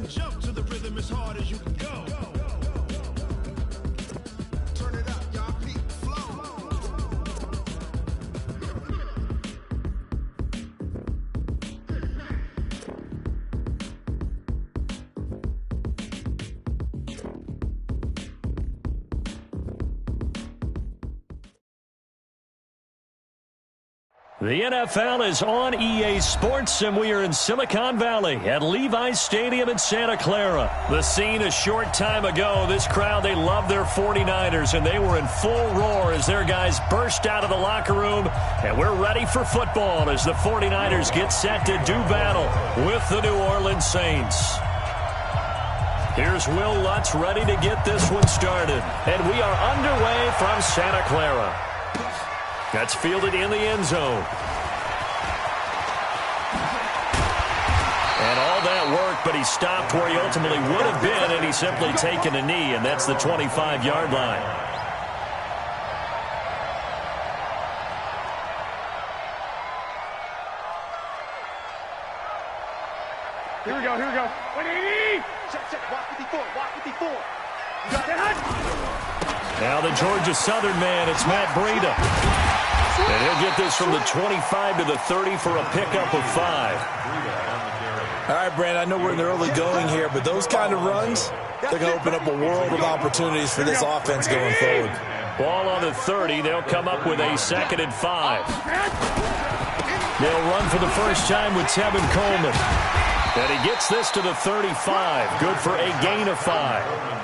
and jump to the rhythm as hard as you can go. Turn it up, y'all. Peak flow. The NFL is on EA Sports, and we are in Silicon Valley at Levi's Stadium in Santa Clara. The scene a short time ago, this crowd, they love their 49ers, and they were in full roar as their guys burst out of the locker room, and we're ready for football as the 49ers get set to do battle with the New Orleans Saints. Here's Will Lutz ready to get this one started, and we are underway from Santa Clara. That's fielded in the end zone. And all that work, but he stopped where he ultimately would have been, and he's simply taken a knee, and that's the 25-yard line. Here we go, here we go. 180! Check, walk 54, walk 54. You got that? Now the Georgia Southern man, it's Matt Breida. And he'll get this from the 25 to the 30 for a pickup of 5. All right, Brandon, I know we're in the early going here, but those kind of runs, they're going to open up a world of opportunities for this offense going forward. Ball on the 30. They'll come up with a 2nd and 5. They'll run for the first time with Tevin Coleman. And he gets this to the 35. Good for a gain of 5.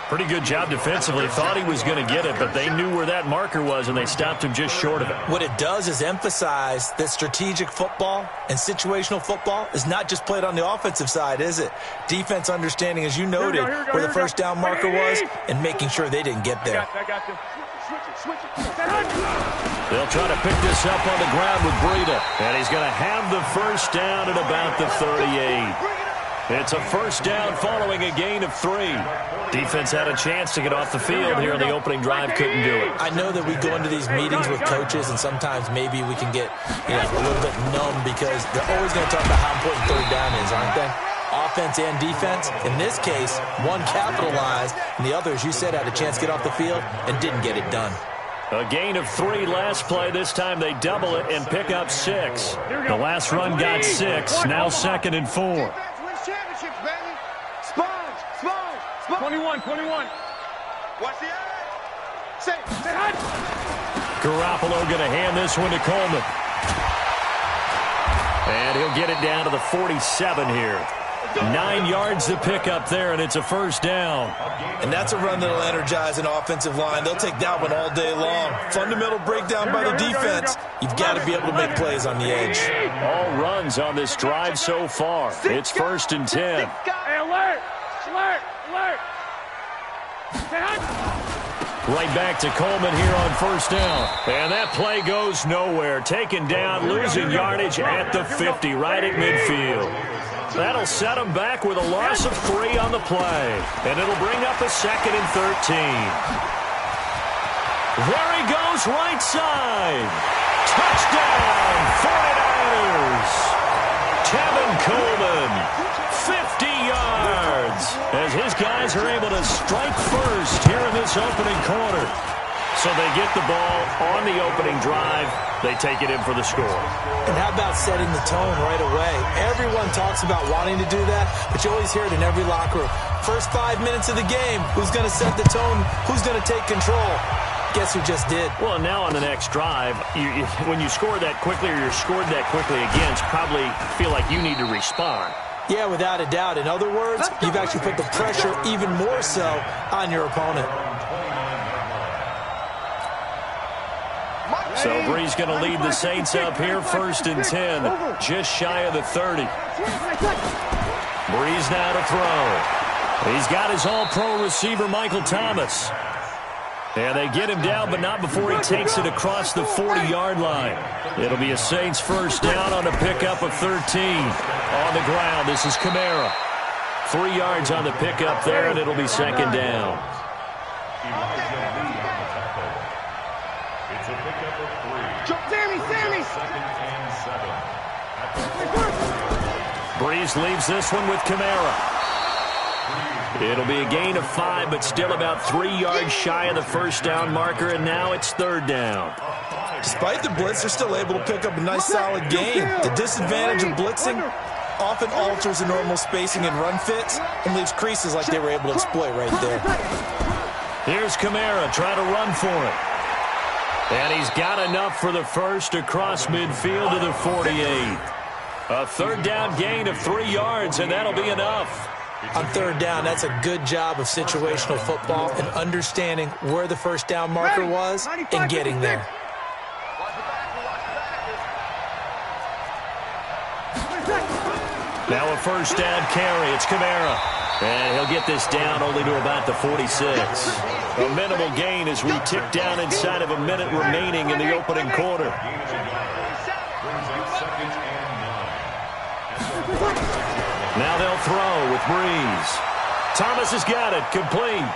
Pretty good job defensively. Thought he was going to get it, but they knew where that marker was, and they stopped him just short of it. What it does is emphasize that strategic football and situational football is not just played on the offensive side, is it? Defense understanding, as you noted, where the first down marker was and making sure they didn't get there. I got this. Switch it. They'll try to pick this up on the ground with Breida, and he's going to have the first down at about the 38. It's a first down following a gain of 3. Defense had a chance to get off the field here in the opening drive, couldn't do it. I know that we go into these meetings with coaches, and sometimes maybe we can get a little bit numb because they're always going to talk about how important third down is, aren't they? Offense and defense. In this case, one capitalized, and the other, as you said, had a chance to get off the field and didn't get it done. A gain of 3 last play. This time they double it and pick up 6. The last run got 6. Now 2nd and 4. 21. Watch the edge. Say hot. Garoppolo going to hand this one to Coleman. And he'll get it down to the 47 here. 9 yards to pick up there, and it's a first down. And that's a run that'll energize an offensive line. They'll take that one all day long. Fundamental breakdown by the defense. You've got to be able to make plays on the edge. All runs on this drive so far. It's 1st and 10. Hey, alert. Right back to Coleman here on first down. And that play goes nowhere. Taken down, losing yardage at the 50, right at midfield. That'll set him back with a loss of 3 on the play. And it'll bring up a 2nd and 13. There he goes, right side. Touchdown, 49ers. Tevin Coleman, 50 yards, as his guys are able to strike first here in this opening quarter. So they get the ball on the opening drive. They take it in for the score. And how about setting the tone right away? Everyone talks about wanting to do that, but you always hear it in every locker room. First 5 minutes of the game, who's going to set the tone? Who's going to take control? Guess who just did? Well, now on the next drive, when you score that quickly or you're scored that quickly again, you probably feel like you need to respond. Yeah, without a doubt. In other words, you've actually put the pressure even more so on your opponent. So Bree's going to lead the Saints up here, 1st and 10, just shy of the 30. Brees now to throw. He's got his all-pro receiver, Michael Thomas. And they get him down, but not before he takes it across the 40-yard line. It'll be a Saints first down on a pickup of 13. On the ground, this is Kamara. 3 yards on the pickup there, and it'll be 2nd down. It's a pickup of 3. Sammy. Breeze leaves this one with Kamara. It'll be a gain of 5, but still about 3 yards shy of the first down marker, and now it's third down. Despite the blitz, they're still able to pick up a nice solid gain. The disadvantage of blitzing often alters the normal spacing and run fits and leaves creases like they were able to exploit right there. Here's Kamara trying to run for it. And he's got enough for the first across midfield to the 48. A third down gain of 3 yards, and that'll be enough. On third down, that's a good job of situational football and understanding where the first down marker was and getting there. Now a first down carry. It's Kamara. And he'll get this down only to about the 46. A minimal gain as we tick down inside of a minute remaining in the opening quarter. Now they'll throw with Breeze. Thomas has got it. Complete.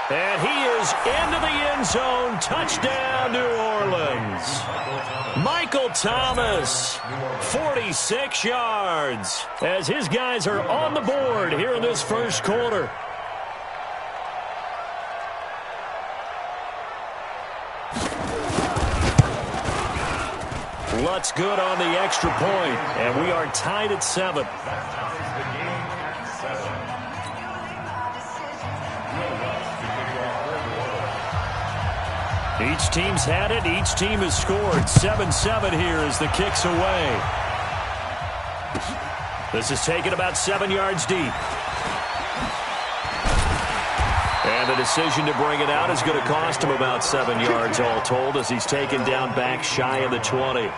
And he is into the end zone. Touchdown, New Orleans. Michael Thomas, 46 yards, as his guys are on the board here in this first quarter. Lutz good on the extra point, and we are tied at 7. Each team's had it. Each team has scored. 7-7 here as the kick's away. This is taken about 7 yards deep. And the decision to bring it out is going to cost him about 7 yards all told as he's taken down back shy of the 20.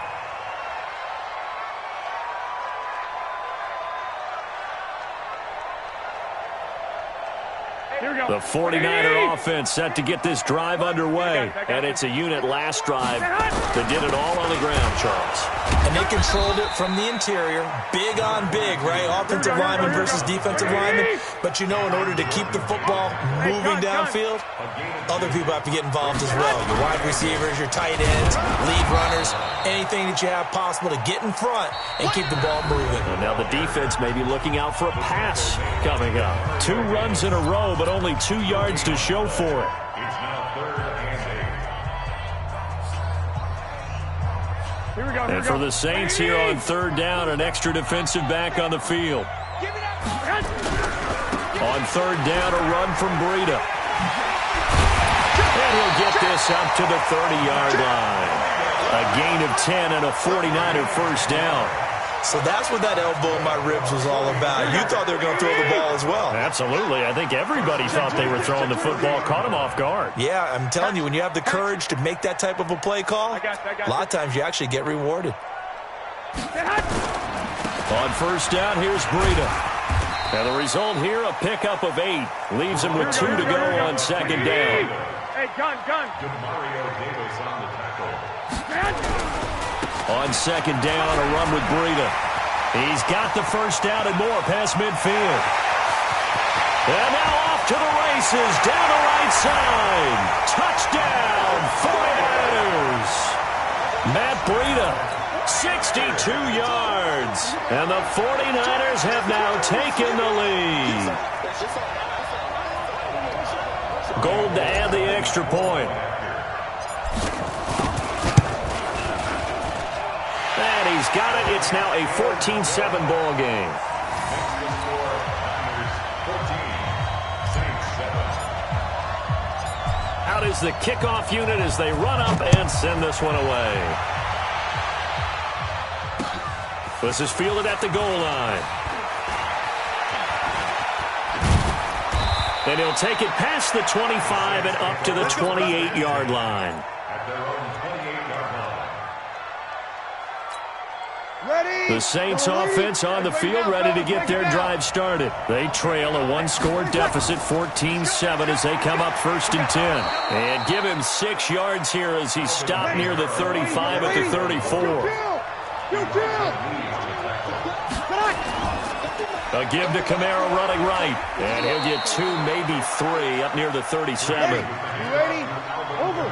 The 49er offense set to get this drive underway. And it's a unit last drive that did it all on the ground, Charles. And they controlled it from the interior. Big on big, right? Offensive lineman versus defensive lineman. But you know, in order to keep the football moving downfield, other people have to get involved as well. Your wide receivers, your tight ends, lead runners, anything that you have possible to get in front and keep the ball moving. And now the defense may be looking out for a pass coming up. 2 runs in a row, but only 2 yards to show for it. And for the Saints here on third down, an extra defensive back on the field. On third down, a run from Breida. And he'll get this up to the 30-yard line. A gain of 10 and a 49er first down. So that's what that elbow in my ribs was all about. You thought they were going to throw the ball as well. Absolutely. I think everybody thought they were throwing the football. Caught him off guard. Yeah, I'm telling you, when you have the courage to make that type of a play call, a lot of times you actually get rewarded. On first down, here's Breida. And the result here, a pickup of 8. Leaves him with 2 to go on second down. Hey, gun. On second down, a run with Breida. He's got the first down and more past midfield. And now off to the races, down the right side. Touchdown, 49ers. Matt Breida, 62 yards. And the 49ers have now taken the lead. Gold to add the extra point. And he's got it. It's now a 14-7 ball game. Out is the kickoff unit as they run up and send this one away. This is fielded at the goal line. And he'll take it past the 25 and up to the 28-yard line. The Saints offense on the field ready to get their drive started. They trail a 1-score deficit, 14-7 as they come up 1st and 10. And give him 6 yards here as he stopped near the 35 at the 34. A give to Kamara running right. And he'll get 2, maybe 3 up near the 37. Ready? Over.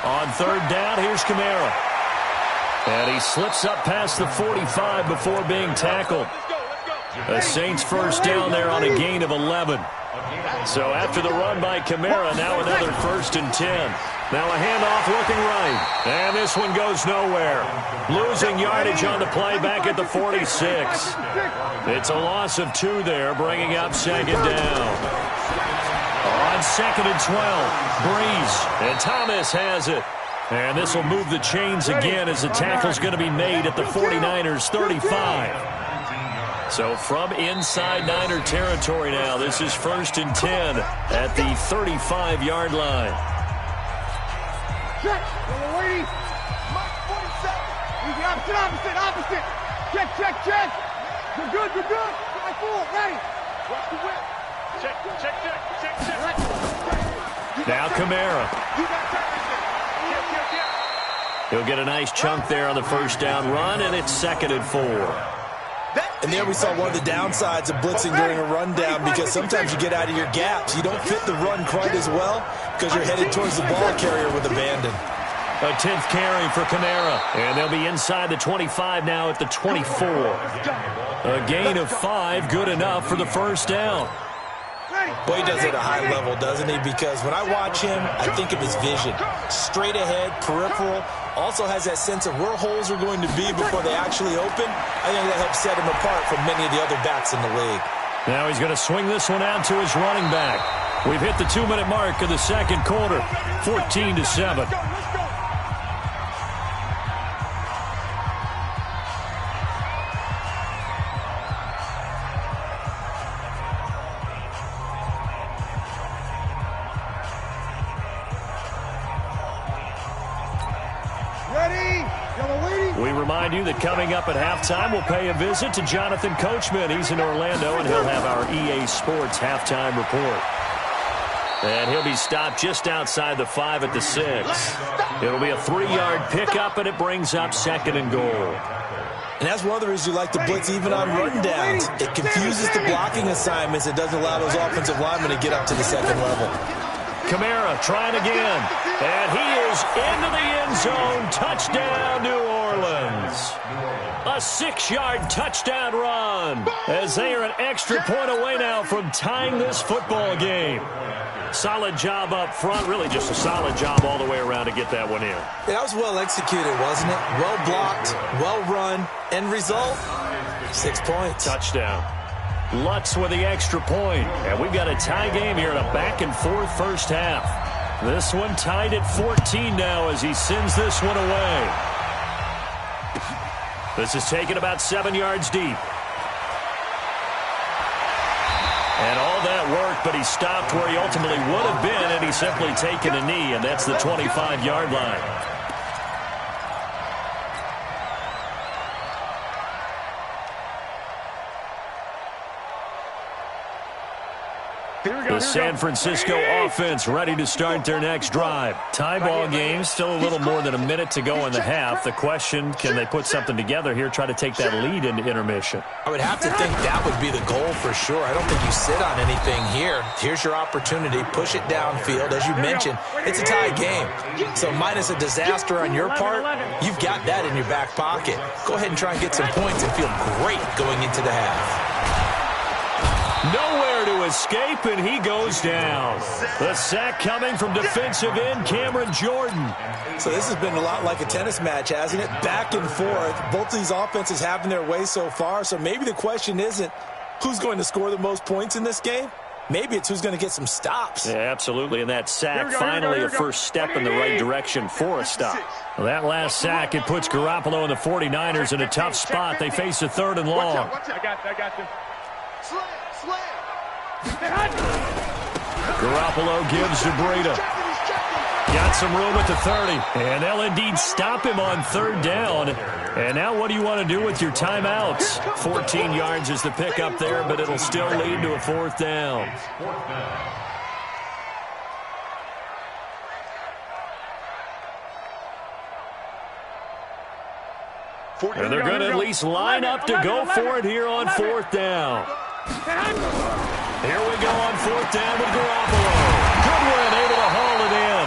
On third down, here's Kamara. And he slips up past the 45 before being tackled. The Saints first down there on a gain of 11. So after the run by Kamara, now another 1st and 10. Now a handoff looking right. And this one goes nowhere. Losing yardage on the play back at the 46. It's a loss of 2 there, bringing up 2nd down. On 2nd and 12, Breeze. And Thomas has it. And this will move the chains again as the tackle's going to be made at the 49ers 35. So from inside Niner territory now, this is 1st and 10 at the 35-yard line. Check. Waiting. Opposite. Check. You're good. Right forward. Ready. Watch the whip. Check. Now Kamara. He'll get a nice chunk there on the 1st down run, and it's 2nd and 4. And there we saw one of the downsides of blitzing during a rundown, because sometimes you get out of your gaps. You don't fit the run quite as well because you're headed towards the ball carrier with abandon. A 10th carry for Kamara. And they'll be inside the 25 now at the 24. A gain of 5, good enough for the 1st down. Boy, he does it at a high level, doesn't he? Because when I watch him, I think of his vision. Straight ahead, peripheral. Also has that sense of where holes are going to be before they actually open. I think that helps set him apart from many of the other backs in the league. Now he's going to swing this one out to his running back. We've hit the 2-minute mark of the 2nd quarter, 14-7. We remind you that coming up at halftime, we'll pay a visit to Jonathan Coachman. He's in Orlando, and he'll have our EA Sports halftime report. And he'll be stopped just outside the 5 at the 6. It'll be a 3-yard pickup, and it brings up 2nd and goal. And that's one of the reasons you like to blitz even on rundowns. It confuses the blocking assignments. It doesn't allow those offensive linemen to get up to the 2nd level. Kamara trying again, and he is into the end zone. Touchdown, New Orleans. A 6-yard touchdown run as they are an extra point away now from tying this football game. Solid job up front, really just a solid job all the way around to get that one in. Yeah, that was well executed, wasn't it? Well blocked, well run. End result, 6 points. Touchdown. Lutz with the extra point. And we've got a tie game here in a back-and-forth 1st half. This one tied at 14 now as he sends this one away. This is taken about 7 yards deep. And all that worked, but he stopped where he ultimately would have been, and he's simply taken a knee, and that's the 25-yard line. The San Francisco offense ready to start their next drive. Tie ball game, still a little more than a minute to go in the half. The question, can they put something together here, try to take that lead into intermission? I would have to think that would be the goal for sure. I don't think you sit on anything here. Here's your opportunity. Push it downfield. As you mentioned, it's a tie game. So minus a disaster on your part, you've got that in your back pocket. Go ahead and try and get some points and feel great going into the half. Nowhere to escape, and he goes down. The sack coming from defensive end Cameron Jordan. So this has been a lot like a tennis match, hasn't it? Back and forth. Both these offenses having their way so far, so maybe the question isn't who's going to score the most points in this game. Maybe it's who's going to get some stops. Yeah, absolutely, and that sack finally a first step in the right direction for a stop. Well, that last sack, it puts Garoppolo and the 49ers in a tough spot. They face a 3rd and long. I got you. Garoppolo gives to Breida. Got some room at the 30. And they'll indeed stop him on 3rd down. And now what do you want to do with your timeouts? 14 yards is the pickup there, but it'll still lead to a 4th down. And they're going to at least line up to go for it here on 4th down. Here we go on 4th down with Garoppolo. Goodwin able to haul it in.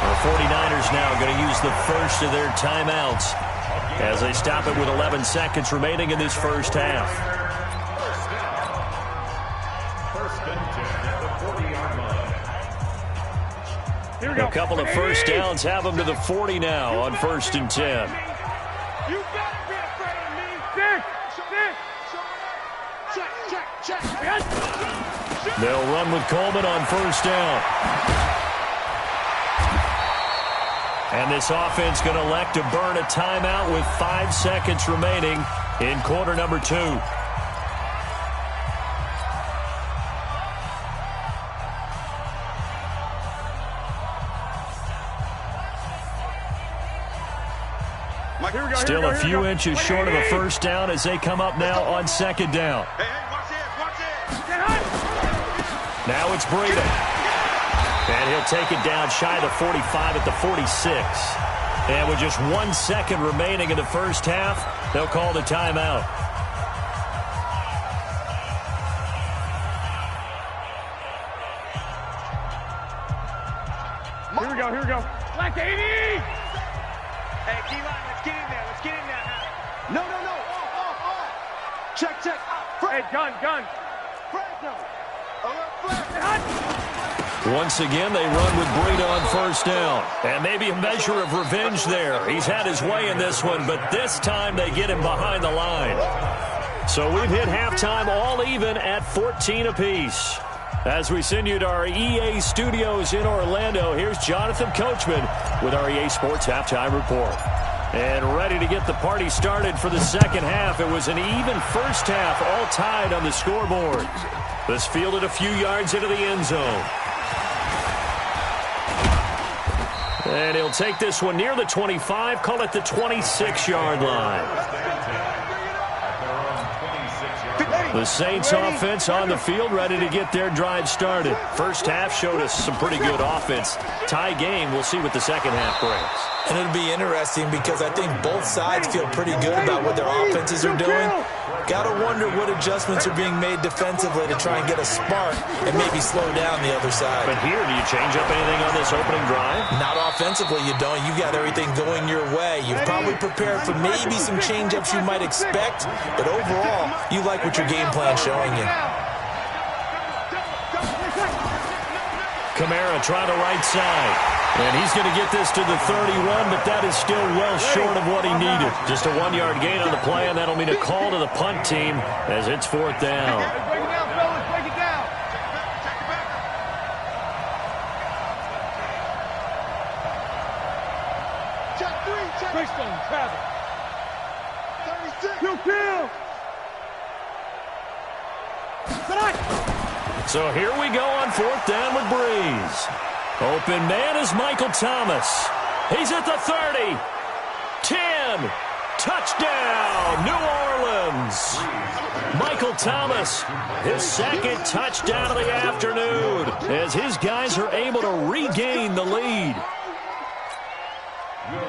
The 49ers now going to use the first of their timeouts as they stop it with 11 seconds remaining in this first half. A couple of first downs have them to the 40 now on 1st and 10. You better be afraid of me. Check. They'll run with Coleman on 1st down. And this offense going to elect to burn a timeout with 5 seconds remaining in quarter number 2. Still a few inches short of a first down as they come up now on 2nd down. Hey, watch this. Now it's Breida. And he'll take it down shy of the 45 at the 46. And with just 1 second remaining in the first half, they'll call the timeout. Here we go. Black 80! Hey, D-line, let's get in there. No. Off. Check. Hey, gun. Once again, they run with Breida on 1st down. And maybe a measure of revenge there. He's had his way in this one, but this time they get him behind the line. So we've hit halftime all even at 14 apiece. As we send you to our EA studios in Orlando, here's Jonathan Coachman with our EA Sports Halftime Report. And ready to get the party started for the second half. It was an even first half, all tied on the scoreboard. This fielded a few yards into the end zone. And he'll take this one near the 25, call it the 26-yard line. The Saints offense on the field, ready to get their drive started. First half showed us some pretty good offense. Tie game, we'll see what the second half brings. And it'll be interesting because I think both sides feel pretty good about what their offenses are doing. Got to wonder what adjustments are being made defensively to try and get a spark and maybe slow down the other side. But here, do you change up anything on this opening drive? Not offensively, you don't. You got everything going your way. You've probably prepared for maybe some change-ups you might expect, but overall, you like what your game plan's showing you. Kamara trying to right side. And he's going to get this to the 31, but that is still well short of what he needed. Just a 1-yard gain on the play, and that'll mean a call to the punt team as it's 4th down. Break it down, fellas. Break it down. Check 3. Bridgestone, travel. 36. Kill. So here we go on 4th down with Breeze. Open man is Michael Thomas. He's at the 30. 10. Touchdown, New Orleans. Michael Thomas, his 2nd touchdown of the afternoon, as his guys are able to regain the lead.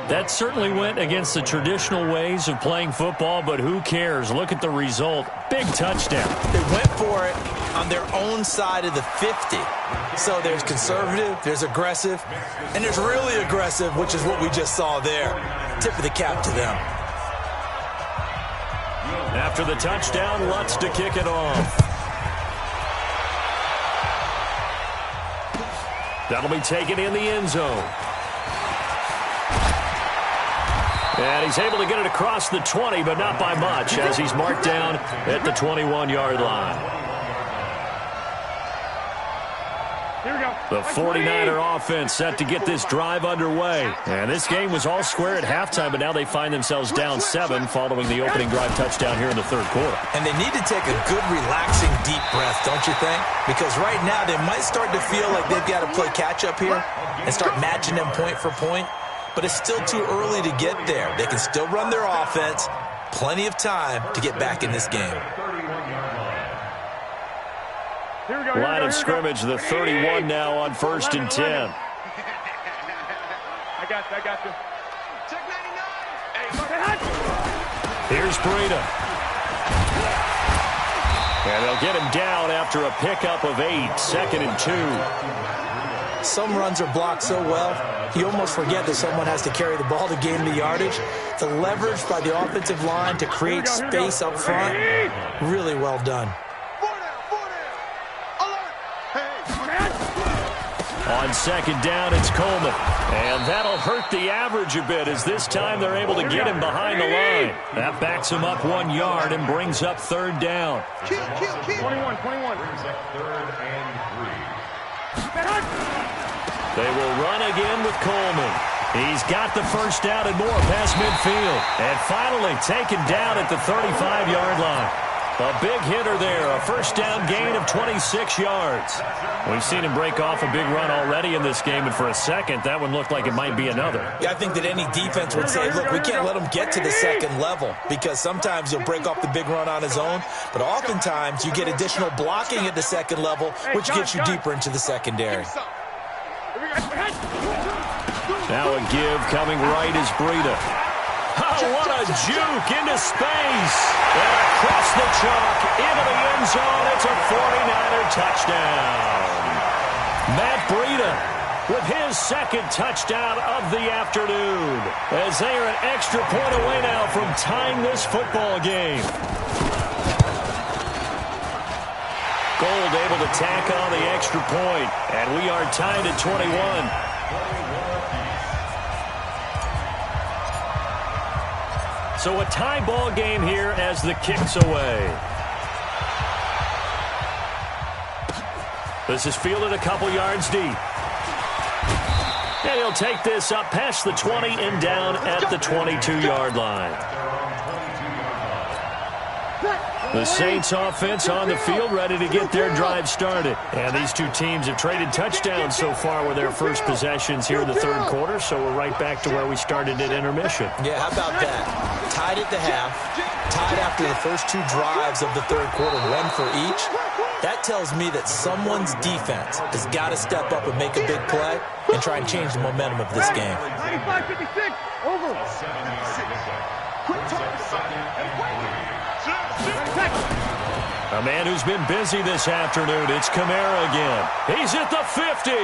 That certainly went against the traditional ways of playing football, but who cares? Look at the result. Big touchdown. They went for it on their own side of the 50. So there's conservative, there's aggressive, and there's really aggressive, which is what we just saw there. Tip of the cap to them. After the touchdown, Lutz to kick it off. That'll be taken in the end zone. And he's able to get it across the 20, but not by much, as he's marked down at the 21-yard line. The 49er offense set to get this drive underway. And this game was all square at halftime, but now they find themselves down 7 following the opening drive touchdown here in the 3rd quarter. And they need to take a good, relaxing, deep breath, don't you think? Because right now they might start to feel like they've got to play catch-up here and start matching them point for point. But it's still too early to get there. They can still run their offense. Plenty of time to get back in this game. Line of scrimmage, the 31 now on 1st and 10. I got you. Check 99. Here's Breida. And they'll get him down after a pickup of 8, 2nd and 2. some runs are blocked so well, you almost forget that someone has to carry the ball to gain the yardage. The leverage by the offensive line to create space up front, really well done. On second down, it's Coleman. And that'll hurt the average a bit as this time they're able to get him behind the line. That backs him up 1 yard and brings up third down. 21. They will run again with Coleman. He's got the first down and more past midfield. And finally taken down at the 35-yard line. A big hitter there, a first down gain of 26 yards. We've seen him break off a big run already in this game, and for a second, that one looked like it might be another. Yeah, I think that any defense would say, look, we can't let him get to the second level because sometimes he'll break off the big run on his own, but oftentimes you get additional blocking at the second level, which gets you deeper into the secondary. Now a give coming right is Breida. Oh, what a juke into space. And across the chalk, into the end zone. It's a 49er touchdown. Matt Breida with his second touchdown of the afternoon. As they are an extra point away now from tying this football game. Gold able to tack on the extra point. And we are tied at 21. So a tie ball game here as the kick's away. This is fielded a couple yards deep. And he'll take this up past the 20 and down at the 22-yard line. The Saints offense on the field ready to get their drive started. And these two teams have traded touchdowns so far with their first possessions here in the third quarter, so we're right back to where we started at intermission. Yeah, how about that? Tied at the half, tied after the first two drives of the third quarter, one for each. That tells me that someone's defense has got to step up and make a big play and try and change the momentum of this game. 95-56, over. A man who's been busy this afternoon, it's Kamara again. He's at the 50,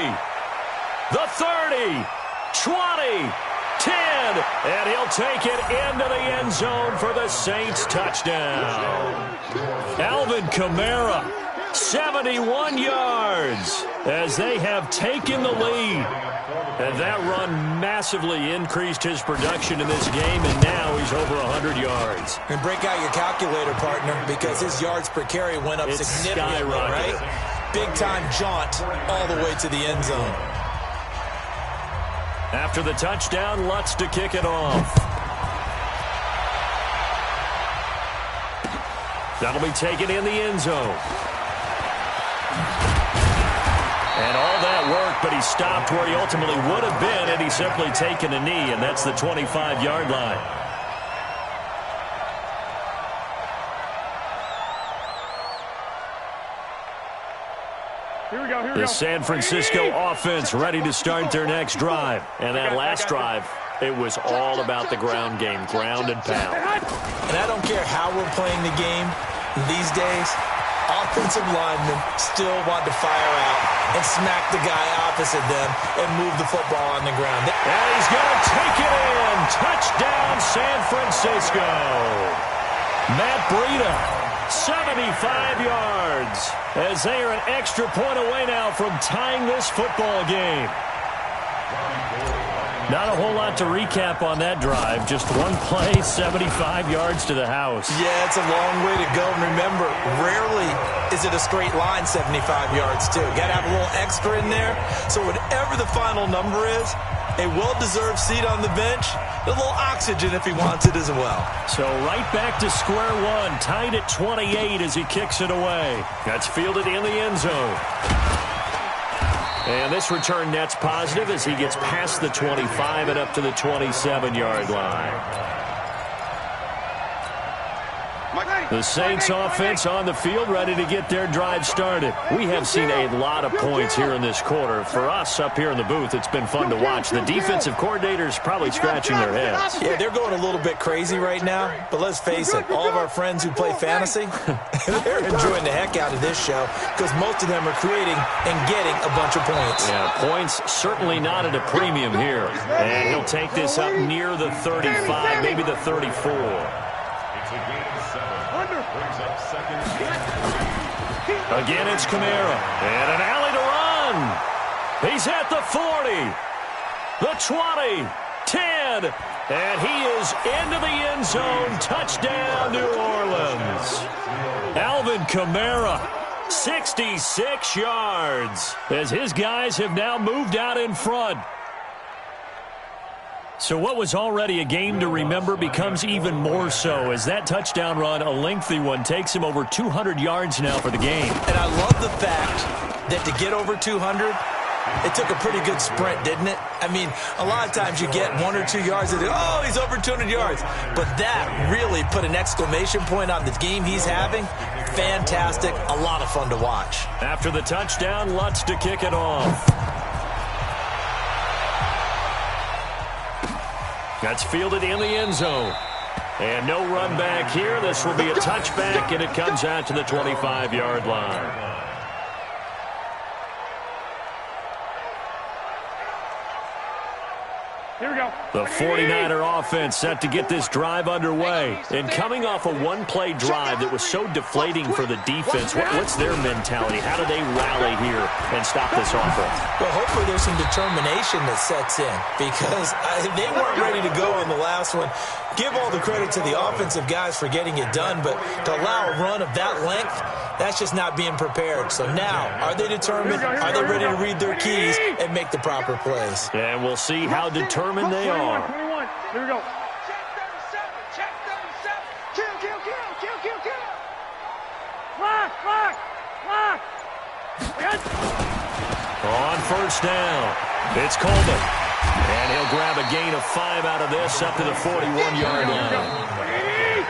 the 30, 20, 10, and he'll take it into the end zone for the Saints touchdown. Alvin Kamara, 71 yards as they have taken the lead. And that run massively increased his production in this game, and now he's over 100 yards. And break out your calculator, partner, because his yards per carry went up significantly, right? Big-time jaunt all the way to the end zone. After the touchdown, Lutz to kick it off. That'll be taken in the end zone. And all that work, but he stopped where he ultimately would have been had he simply taken a knee, and that's the 25-yard line. Here we go. The San Francisco offense ready to start their next drive. And that last drive, it was all about the ground game, ground and pound. And I don't care how we're playing the game these days, offensive linemen still want to fire out and smack the guy opposite them and move the football on the ground. And he's going to take it in. Touchdown, San Francisco. Matt Breida, 75 yards, as they are an extra point away now from tying this football game. Not a whole lot to recap on that drive. Just one play, 75 yards to the house. Yeah, it's a long way to go. And remember, rarely is it a straight line 75 yards, too. Got to have a little extra in there. So whatever the final number is, a well-deserved seat on the bench, a little oxygen if he wants it as well. So right back to square one, tied at 28 as he kicks it away. That's fielded in the end zone. And this return net's positive as he gets past the 25 and up to the 27-yard line. Mike. The Saints offense on the field, ready to get their drive started. We have seen a lot of points here in this quarter. For us up here in the booth, it's been fun to watch. The defensive coordinators probably scratching their heads. Yeah, they're going a little bit crazy right now, but let's face it, all of our friends who play fantasy, they're enjoying the heck out of this show because most of them are creating and getting a bunch of points. Yeah, points certainly not at a premium here. And he'll take this up near the 35, maybe the 34. Again, it's Kamara. And an alley to run. He's at the 40, the 20, 10, and he is into the end zone. Touchdown, New Orleans. Alvin Kamara, 66 yards, as his guys have now moved out in front. So what was already a game to remember becomes even more so as that touchdown run, a lengthy one, takes him over 200 yards now for the game. And I love the fact that to get over 200, it took a pretty good sprint, didn't it? I mean, a lot of times you get 1 or 2 yards and oh, he's over 200 yards. But that really put an exclamation point on the game he's having. Fantastic. A lot of fun to watch. After the touchdown, Lutz to kick it off. That's fielded in the end zone. And no run back here. This will be a touchback, and it comes out to the 25-yard line. Here we go. The 49er offense set to get this drive underway. And coming off a one-play drive that was so deflating for the defense, what's their mentality? How do they rally here and stop this offense? Well, hopefully there's some determination that sets in because they weren't ready to go on the last one. Give all the credit to the offensive guys for getting it done, but to allow a run of that length, that's just not being prepared. So now, are they determined? Are they ready to read their keys and make the proper plays? And we'll see how determined they are. 21. Here we go. Check 37. Kill. Lock. On first down, it's Coleman. And he'll grab a gain of 5 out of this up to the 41-yard line.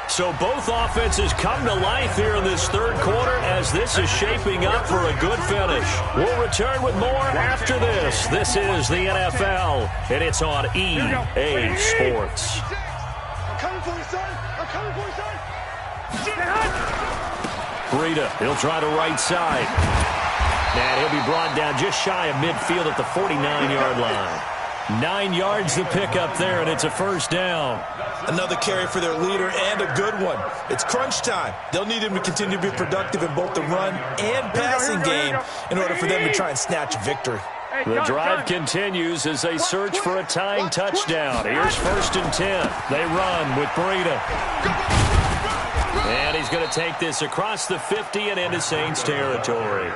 So both offenses come to life here in this third quarter as this is shaping up for a good finish. We'll return with more after this. This is the NFL, and it's on EA Sports. I'm coming for you, son. Breida, he'll try to right side. And he'll be brought down just shy of midfield at the 49-yard line. 9 yards to pick up there, and it's a first down. Another carry for their leader and a good one. It's crunch time. They'll need him to continue to be productive in both the run and passing game in order for them to try and snatch victory. The drive continues as they search for a tying touchdown. Here's 1st and 10. They run with Breida. And he's going to take this across the 50 and into Saints territory.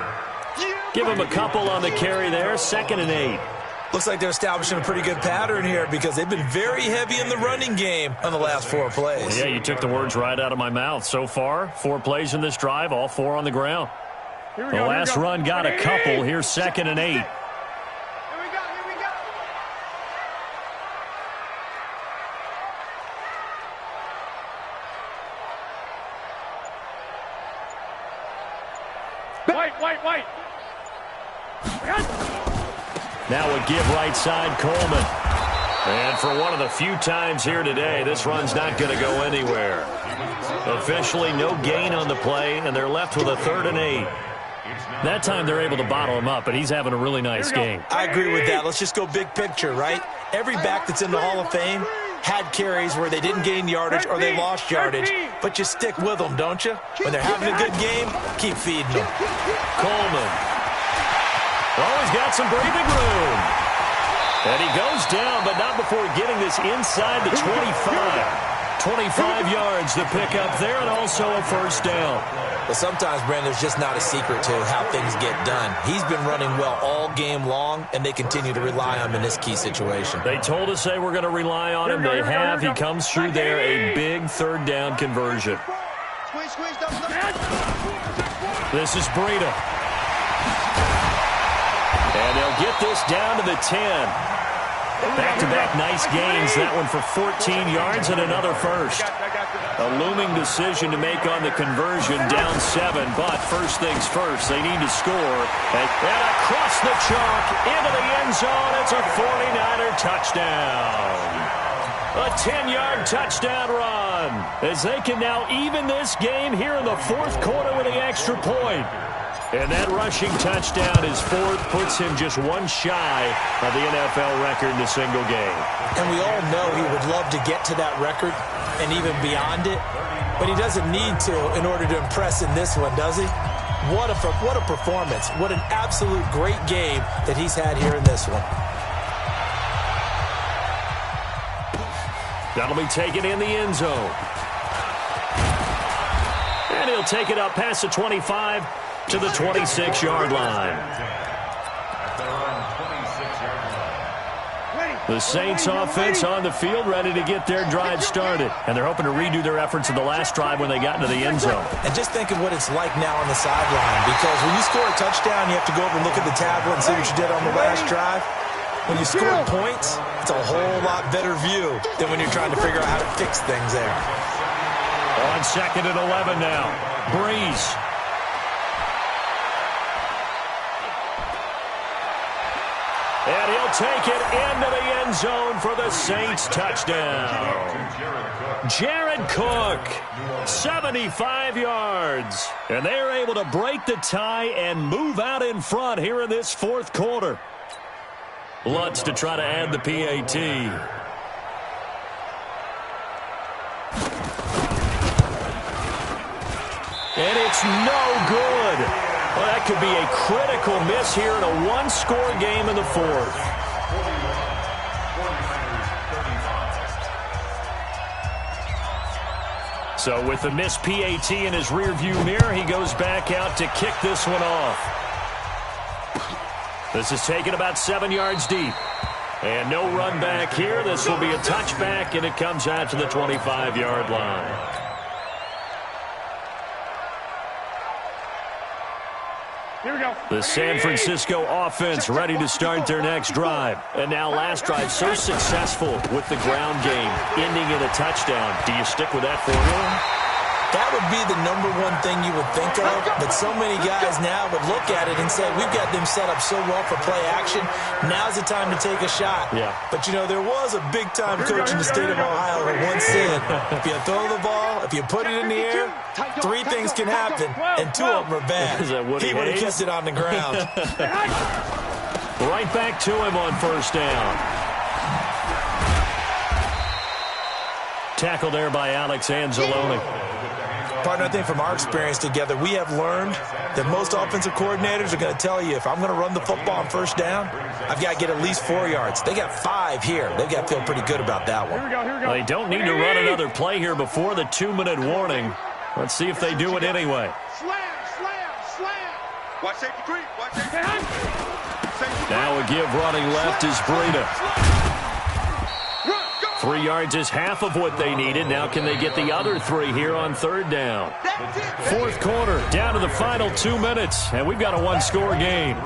Give him a couple on the carry there. 2nd and 8. Looks like they're establishing a pretty good pattern here because they've been very heavy in the running game on the last 4 plays. Yeah, you took the words right out of my mouth. So far, 4 plays in this drive, all 4 on the ground. The last run got a couple. Here's 2nd and 8. Here we go. White. Now a give right side, Coleman. And for one of the few times here today, this run's not going to go anywhere. Officially no gain on the play, and they're left with a 3rd and 8. That time they're able to bottle him up, and he's having a really nice game. I agree with that. Let's just go big picture, right? Every back that's in the Hall of Fame had carries where they didn't gain yardage or they lost yardage, but you stick with them, don't you? When they're having a good game, keep feeding them. Coleman. Oh, he's got some breathing room. And he goes down, but not before getting this inside the 25. 25 yards to pick up there, and also a first down. But sometimes, Brandon, there's just not a secret to how things get done. He's been running well all game long, and they continue to rely on him in this key situation. They told us they were going to rely on him. They have. He comes through there, a big 3rd down conversion. This is Breida. And they'll get this down to the 10. Back-to-back nice gains. That one for 14 yards and another first. A looming decision to make on the conversion, down 7. But first things first, they need to score. And across the chalk, into the end zone, it's a 49er touchdown. A 10-yard touchdown run, as they can now even this game here in the fourth quarter with the extra point. And that rushing touchdown, his fourth, puts him just one shy of the NFL record in a single game. And we all know he would love to get to that record and even beyond it, but he doesn't need to in order to impress in this one, does he? What a performance. What an absolute great game that he's had here in this one. That'll be taken in the end zone. And he'll take it up past the 25 to the 26-yard line. The Saints offense on the field, ready to get their drive started. And they're hoping to redo their efforts in the last drive when they got into the end zone. And just think of what it's like now on the sideline, because when you score a touchdown, you have to go over and look at the tablet and see what you did on the last drive. When you score points, it's a whole lot better view than when you're trying to figure out how to fix things there. On 2nd and 11 now. Breeze. And he'll take it into the end zone for the Saints touchdown. Jared Cook, 75 yards. And they're able to break the tie and move out in front here in this fourth quarter. Lutz to try to add the PAT. And it's no good. Well, that could be a critical miss here in a one-score game in the fourth. So with the missed PAT in his rearview mirror, he goes back out to kick this one off. This is taken about 7 yards deep. And no run back here. This will be a touchback, and it comes out to the 25-yard line. Here we go. The San Francisco offense ready to start their next drive. And now last drive so successful with the ground game, ending in a touchdown. Do you stick with that formula? That would be the number one thing you would think of, but so many guys now would look at it and say, we've got them set up so well for play action, now's the time to take a shot. Yeah. But, you know, there was a big-time coach in the state of Ohio who once said, if you throw the ball, if you put it in the air, 3 things can happen, and 2 of them are bad. He would have kept it on the ground. Right back to him on first down. Tackle there by Alex Anzalone. Partner, I think from our experience together, we have learned that most offensive coordinators are going to tell you, if I'm going to run the football on first down, I've got to get at least 4 yards. They got 5 here. They've got to feel pretty good about that one. Well, they don't need to run another play here before the 2-minute warning. Let's see if they do it anyway. Slam. Watch safety creep. Watch safety creep. Now a give running left is Breida. 3 yards is half of what they needed. Now can they get the other 3 here on third down? Fourth quarter, down to the final 2 minutes, and we've got a one-score game.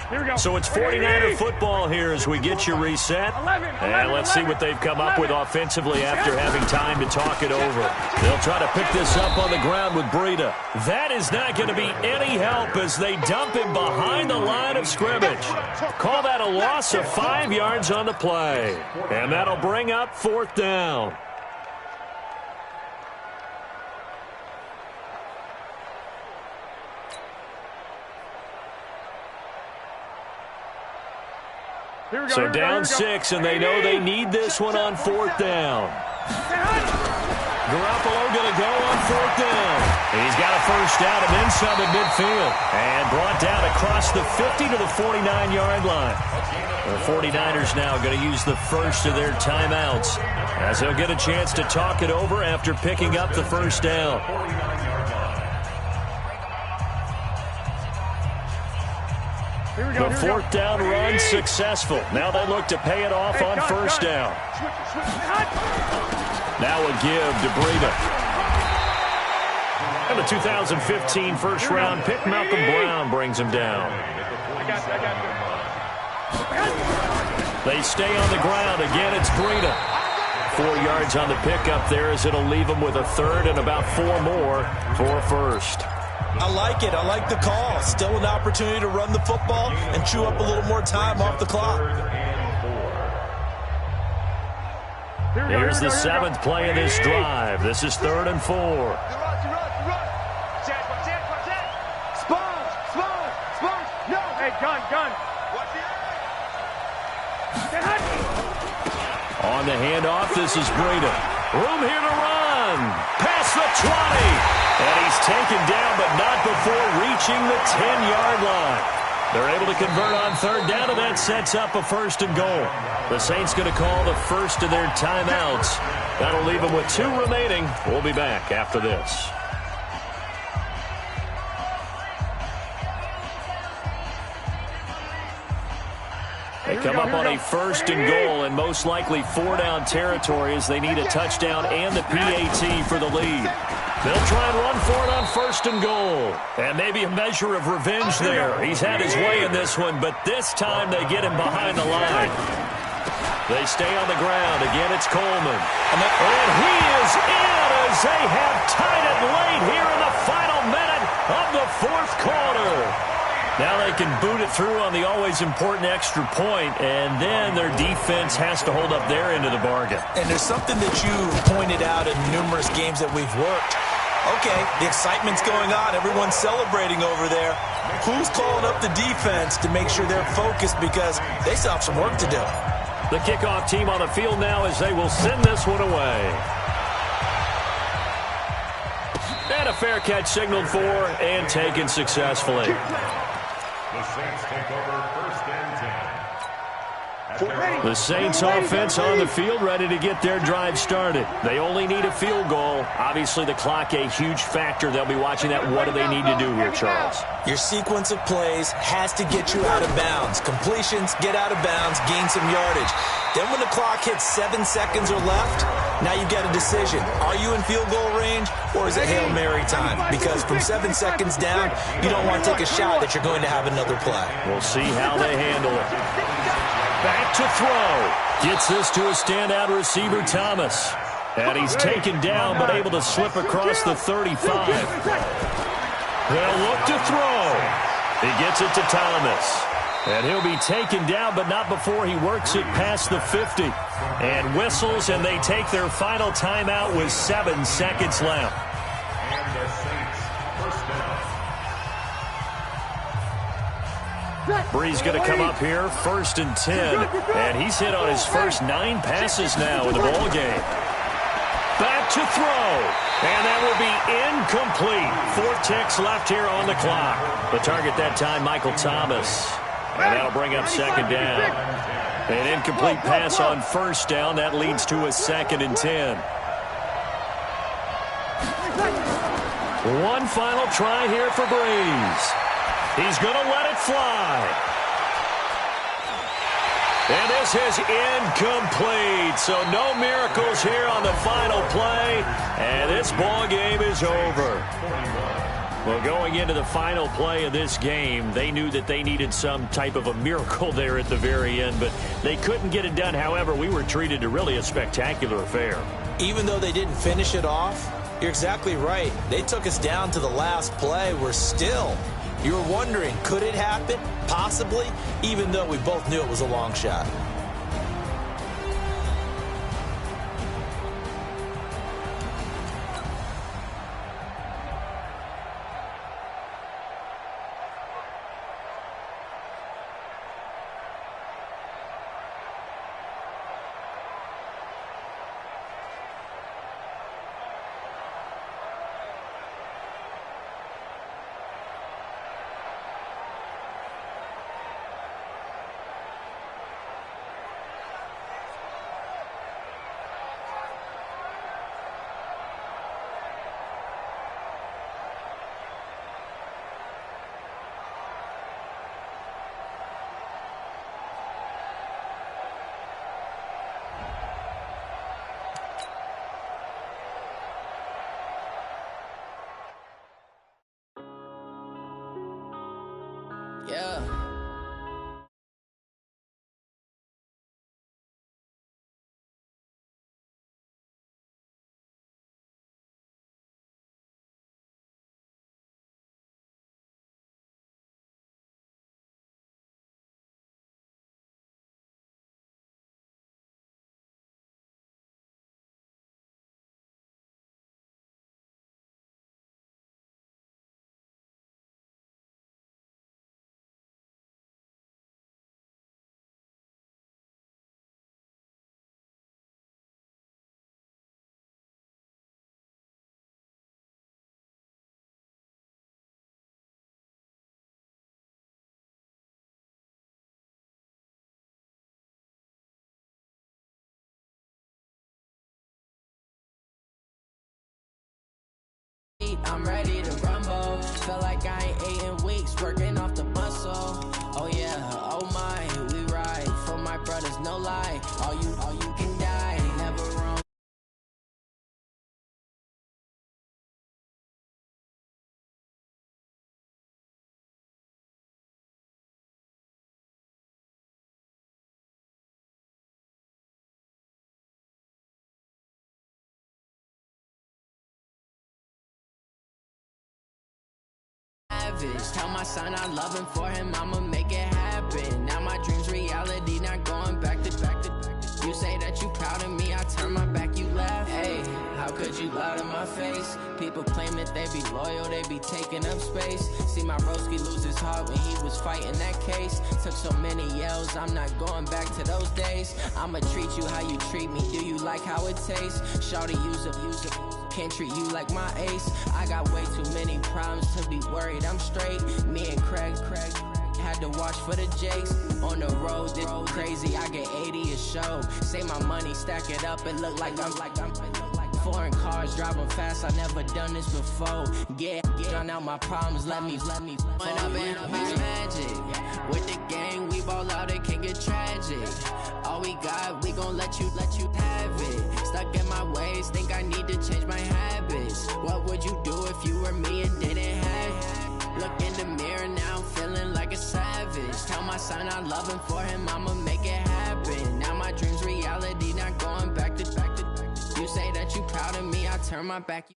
Here we go. So it's 49er football here as we get you reset. And let's see what they've come up with offensively after having time to talk it over. They'll try to pick this up on the ground with Breida. That is not going to be any help as they dump him behind the line of scrimmage. Call that a loss of 5 yards on the play. And that'll bring up fourth down. So down 6, and they know they need this one on fourth down. Garoppolo going to go on fourth down. He's got a first down and then some at midfield. And brought down across the 50 to the 49-yard line. The 49ers now going to use the first of their timeouts as they'll get a chance to talk it over after picking up the first down. The fourth down run successful. Now they look to pay it off on first down. Now a give to Breida. And the 2015 first-round pick, Malcolm Brown, brings him down. They stay on the ground. Again, it's Breida. 4 yards on the pickup there as it'll leave them with a third and about 4 more for a first. I like it. I like the call. Still an opportunity to run the football and chew up a little more time off the clock. Here's the 7th play of this drive. This is 3rd and 4. Gun. On the handoff, this is Breida. Room here to run. Past the 20. And he's taken down, but not before reaching the 10-yard line. They're able to convert on 3rd down, and that sets up a 1st and goal. The Saints going to call the first of their timeouts. That'll leave them with 2 remaining. We'll be back after this. They come up on a 1st and goal and most likely 4-down territory as they need a touchdown and the PAT for the lead. They'll try and run for it on 1st and goal. And maybe a measure of revenge there. He's had his way in this one, but this time they get him behind the line. They stay on the ground. Again, it's Coleman. And he is in as they have tied it late here in the final minute of the 4th quarter. Now they can boot it through on the always important extra point, and then their defense has to hold up their end of the bargain. And there's something that you pointed out in numerous games that we've worked. Okay, the excitement's going on. Everyone's celebrating over there. Who's calling up the defense to make sure they're focused because they still have some work to do? The kickoff team on the field now as they will send this one away. And a fair catch signaled for and taken successfully. The Saints take over 1st and 10. The Saints offense on the field, ready to get their drive started. They only need a field goal. Obviously, the clock a huge factor. They'll be watching that. What do they need to do here, Charles? Your sequence of plays has to get you out of bounds. Completions, get out of bounds, gain some yardage. Then when the clock hits 7 seconds or left, now you've got a decision. Are you in field goal range or is it Hail Mary time? Because from 7 seconds down, you don't want to take a shot that you're going to have another play. We'll see how they handle it. Back to throw. Gets this to a standout receiver, Thomas. And he's taken down but able to slip across the 35. They'll look to throw. He gets it to Thomas. And he'll be taken down, but not before he works it past the 50. And whistles, and they take their final timeout with 7 seconds left. And the Saints, 1st down. Bree's going to come up here, 1st and 10. And he's hit on his first 9 passes now in the ball game. Back to throw. And that will be incomplete. 4 ticks left here on the clock. The target that time, Michael Thomas. And that'll bring up 2nd down. An incomplete pass on 1st down. That leads to a 2nd and 10. One final try here for Breeze. He's going to let it fly. And this is incomplete. So no miracles here on the final play. And this ball game is over. Well, going into the final play of this game, they knew that they needed some type of a miracle there at the very end, but they couldn't get it done. However, we were treated to really a spectacular affair. Even though they didn't finish it off, you're exactly right. They took us down to the last play. We're still, you were wondering, could it happen? Possibly, even though we both knew it was a long shot. Yeah. I'm ready to rumble. Feel like I ain't ate in weeks, working off the muscle. Oh yeah, oh my, we ride for my brothers, no lie. All you can die, never wrong. Tell my son I love him, for him I'ma make it happen. Now my dreams reality, not going back to. You say that you proud of me, I turn my back, you laugh. Hey, how could you lie to my face? People claim that they be loyal, they be taking up space. See my broski lose his heart when he was fighting that case. Took so many yells, I'm not going back to those days. I'ma treat you how you treat me, do you like how it tastes? Shawty, use it. Can't treat you like my ace. I got way too many problems to be worried, I'm straight. Me and Craig had to watch for the Jakes. On the road, this crazy, I get 80 a show. Say my money, stack it up, it look like I'm foreign cars, driving fast, I never done this before. Get out my problems, let me When up in magic. With the gang, we ball out, it can get tragic. All we got, we gon' let you have it. Stuck in my ways, think I need to change my habits. What would you do if you were me and didn't have it? Look in the mirror now, feeling like a savage. Tell my son I love him, for him I'ma make it happen. Now my dreams reality, not going back to. You say that you proud of me, I turn my back.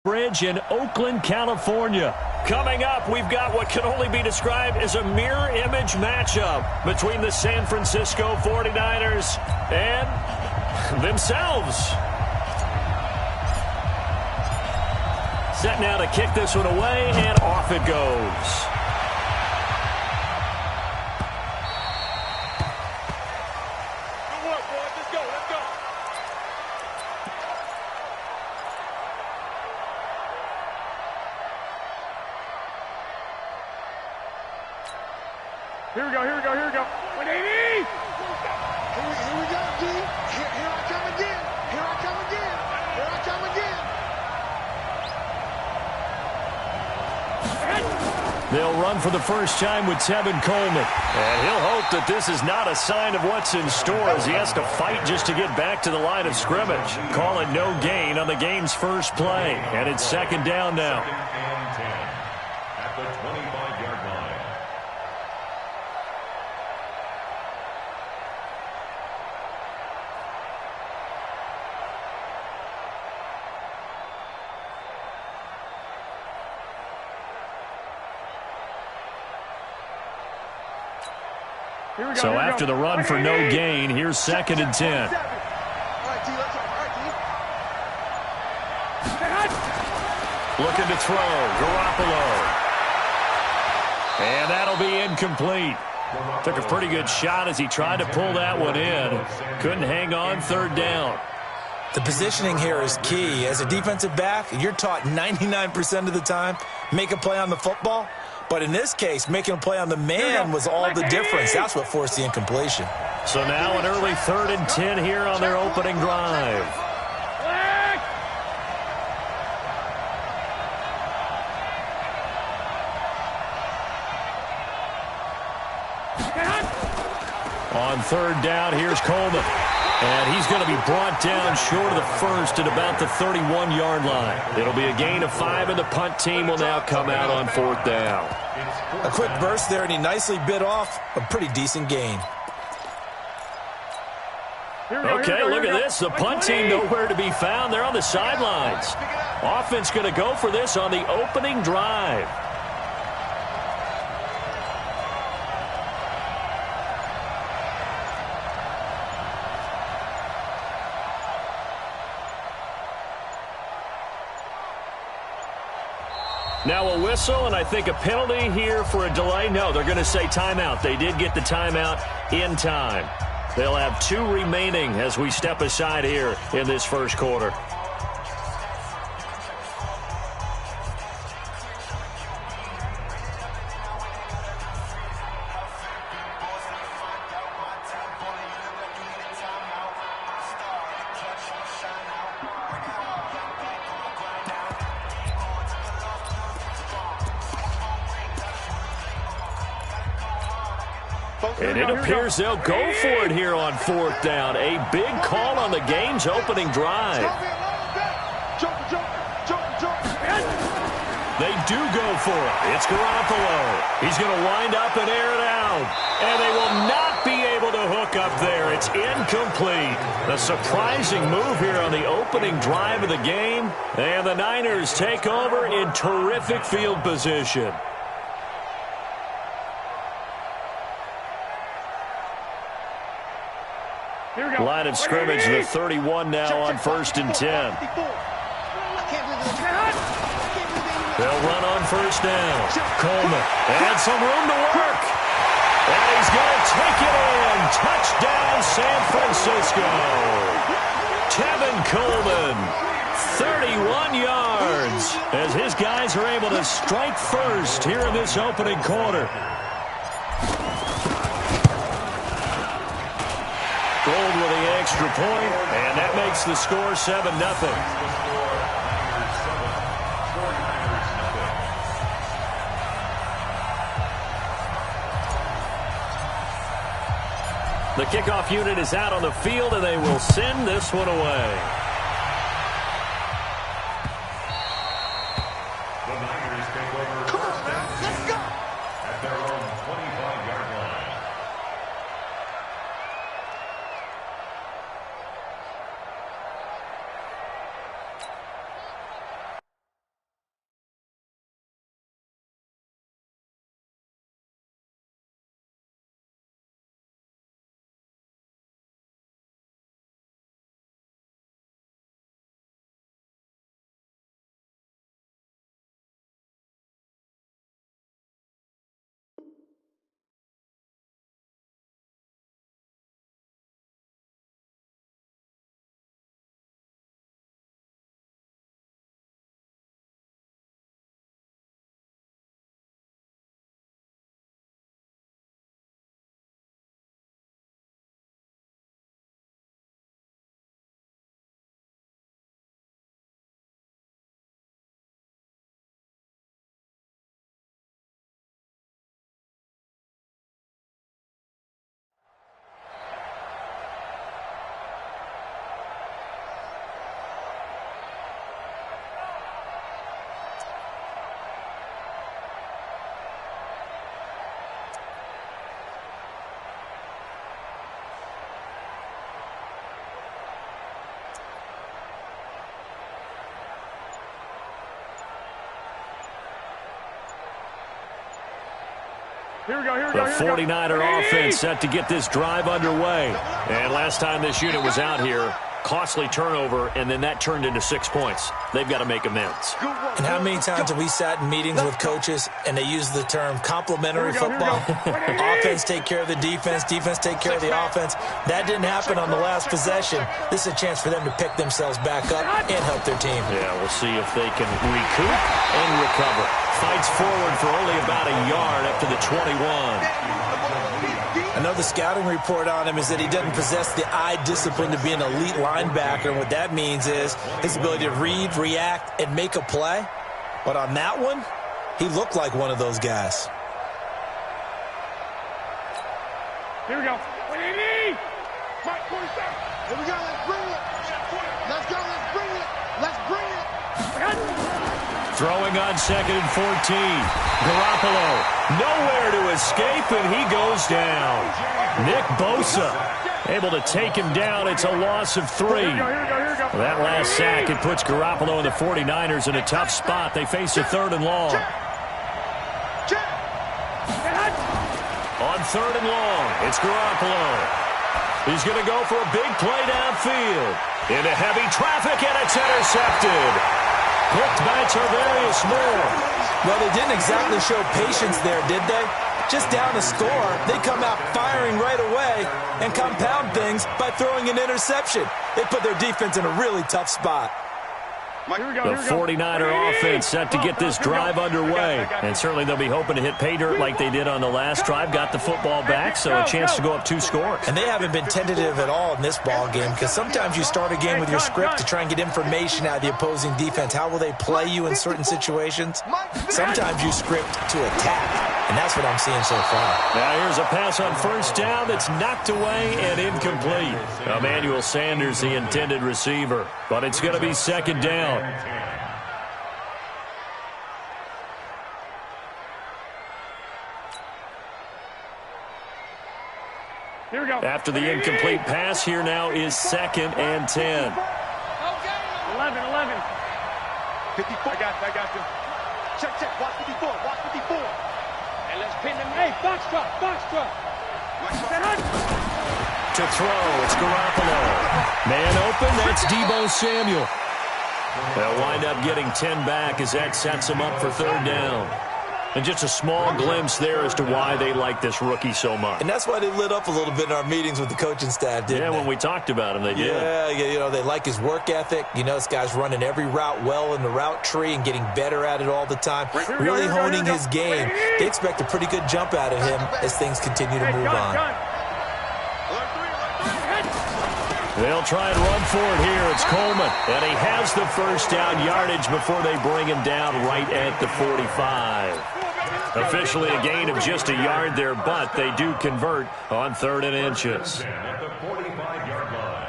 Bridge in Oakland, California. Coming up, we've got what can only be described as a mirror image matchup between the San Francisco 49ers and themselves. Set now to kick this one away, and off it goes. Here we go. 180! Here we go, G. Here I come again. Here I come again. They'll run for the first time with Tevin Coleman. And he'll hope that this is not a sign of what's in store as he has to fight just to get back to the line of scrimmage. Call it no gain on the game's first play. And it's second down now. Second and 10 at the 25-yard line. So after the run for no gain, here's second and 10. All right, D, let's go. All right, D. Looking to throw, Garoppolo. And that'll be incomplete. Took a pretty good shot as he tried to pull that one in. Couldn't hang on third down. The positioning here is key. As a defensive back, you're taught 99% of the time, make a play on the football. But in this case, making a play on the man was all the difference. That's what forced the incompletion. So now an early 3rd and 10 here on their opening drive. On third down, here's Coleman. And he's going to be brought down short of the first at about the 31-yard line. It'll be a gain of 5, and the punt team will now come out on 4th down. A quick burst there, and he nicely bit off a pretty decent gain. Okay, look at this. The punt team nowhere to be found. They're on the sidelines. Offense going to go for this on the opening drive. Now a whistle, and I think a penalty here for a delay. No, they're going to say timeout. They did get the timeout in time. They'll have 2 remaining as we step aside here in this first quarter. And it appears they'll go for it here on 4th down. A big call on the game's opening drive. They do go for it. It's Garoppolo. He's going to wind up and air it out. And they will not be able to hook up there. It's incomplete. A surprising move here on the opening drive of the game. And the Niners take over in terrific field position. Line of scrimmage, the 31 now on 1st and 10. They'll run on 1st down. Coleman, and some room to work. And he's going to take it in. Touchdown, San Francisco. Tevin Coleman, 31 yards, as his guys are able to strike first here in this opening quarter. Gold with the extra point, and that makes the score 7-0. The kickoff unit is out on the field, and they will send this one away. The 49er offense set to get this drive underway. And last time this unit was out here, costly turnover, and then that turned into 6 points. They've got to make amends. And how many times have we sat in meetings with coaches and they use the term complementary football? Offense take care of the defense, defense take care of the offense. That didn't happen on the last possession. This is a chance for them to pick themselves back up and help their team. Yeah, we'll see if they can recoup and recover. Fights forward for only about a yard up to the 21. I know the scouting report on him is that he doesn't possess the eye discipline to be an elite linebacker. And what that means is his ability to read, react, and make a play. But on that one, he looked like one of those guys. Here we go. What do you need? Mike, 47. Here we go. Let's bring it. Let's go. Let's bring it. Let's bring it. Throwing on 2nd and 14. Garoppolo nowhere to escape, and he goes down. Nick Bosa able to take him down. It's a loss of 3. That last sack, it puts Garoppolo and the 49ers in a tough spot. They face a 3rd and long. On 3rd and long, it's Garoppolo. He's going to go for a big play downfield. Into heavy traffic, and it's intercepted. Hooked by Tarvarius Moore. Well, they didn't exactly show patience there, did they? Just down a score, they come out firing right away and compound things by throwing an interception. They put their defense in a really tough spot. The 49er offense set to get this drive underway. And certainly they'll be hoping to hit pay dirt like they did on the last drive. Got the football back, so a chance to go up 2 scores. And they haven't been tentative at all in this ball game, because sometimes you start a game with your script to try and get information out of the opposing defense. How will they play you in certain situations? Sometimes you script to attack. And that's what I'm seeing so far. Now here's a pass on 1st down that's knocked away and incomplete. Emmanuel Sanders, the intended receiver. But it's going to be 2nd down. Here we go. After the incomplete pass, here now is 2nd and 10. 11. 54. I got you. Check. Watch 54. Watch 54. And let's pin them. Hey, box truck. To throw, it's Garoppolo. Man open, that's Deebo Samuel. They'll wind up getting 10 back as that sets them up for 3rd down. And just a small glimpse there as to why they like this rookie so much. And that's why they lit up a little bit in our meetings with the coaching staff, didn't they? Yeah, when we talked about him, they did. Yeah, you know, they like his work ethic. You know, this guy's running every route well in the route tree and getting better at it all the time. Really honing his game. They expect a pretty good jump out of him as things continue to move on. They'll try and run for it here. It's Coleman. And he has the 1st down yardage before they bring him down right at the 45. Officially a gain of just a yard there, but they do convert on 3rd and inches. At the 45-yard line.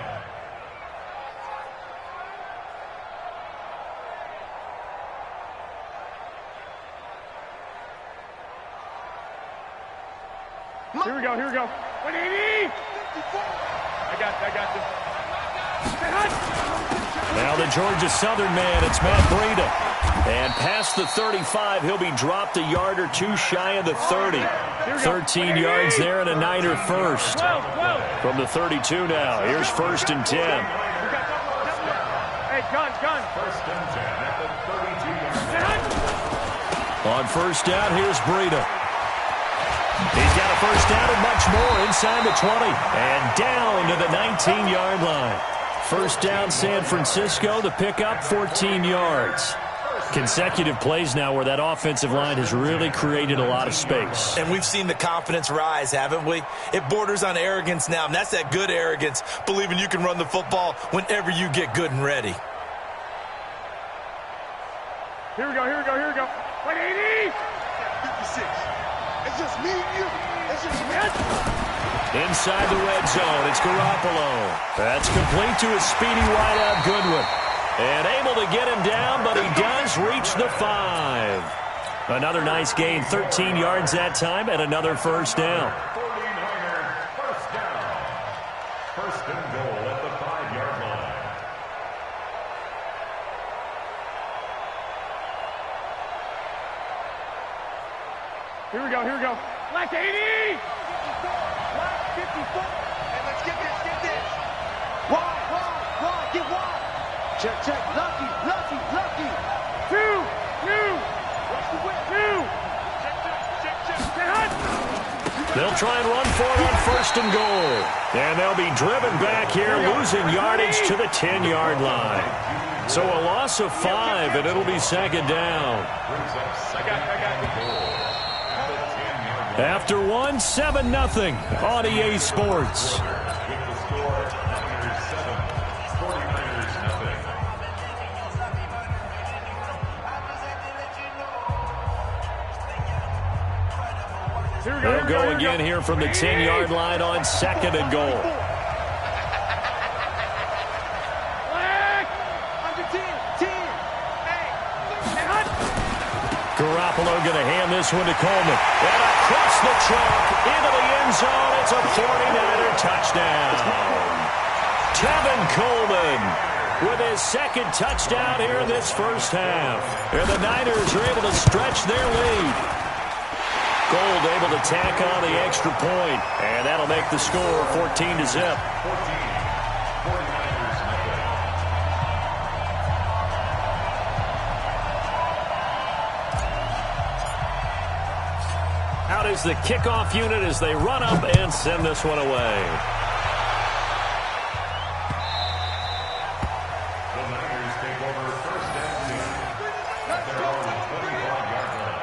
Here we go. What do you need? I got you. Now the Georgia Southern man, it's Matt Breida. And past the 35, he'll be dropped a yard or 2 shy of the 30. 13 yards there and a Niner first. From the 32 now, here's 1st and 10. Hey, gun. 1st and 10 at the 32-yard line. On 1st down, here's Breida. He's got a 1st down and much more inside the 20. And down to the 19-yard line. 1st down, San Francisco. The pickup, 14 yards. Consecutive plays now where that offensive line has really created a lot of space. And we've seen the confidence rise, haven't we? It borders on arrogance now, and that's that good arrogance, believing you can run the football whenever you get good and ready. Here we go. What do you need? 56. It's just me and you. It's just me. Inside the red zone, it's Garoppolo. That's complete to his speedy wideout Goodwin. And able to get him down, but he does reach the 5. Another nice gain, 13 yards that time, and another 1st down. 49ers, 1st down. 1st and goal at the 5-yard line. Here we go. Left 80. Left 54. And let's get this. Wide. Get wide. Check. Lucky. 2. What's the win? 2. Get hot. They'll try and run for it on 1st and goal. And they'll be driven back here, losing yardage to the 10-yard line. So a loss of 5, and it'll be 2nd down. After 1, 7-0 on EA Sports. They'll go again here from the 10-yard line on 2nd and goal. Under 10. Garoppolo going to hand this one to Coleman. And across the chalk into the end zone. It's a 49er touchdown. Tevin Coleman with his 2nd touchdown here in this first half. And the Niners are able to stretch their lead. Gold able to tack on the extra point, and that'll make the score 14-0. Out is the kickoff unit as they run up and send this one away. The Niners take over 1st and 10 at their own 25-yard line.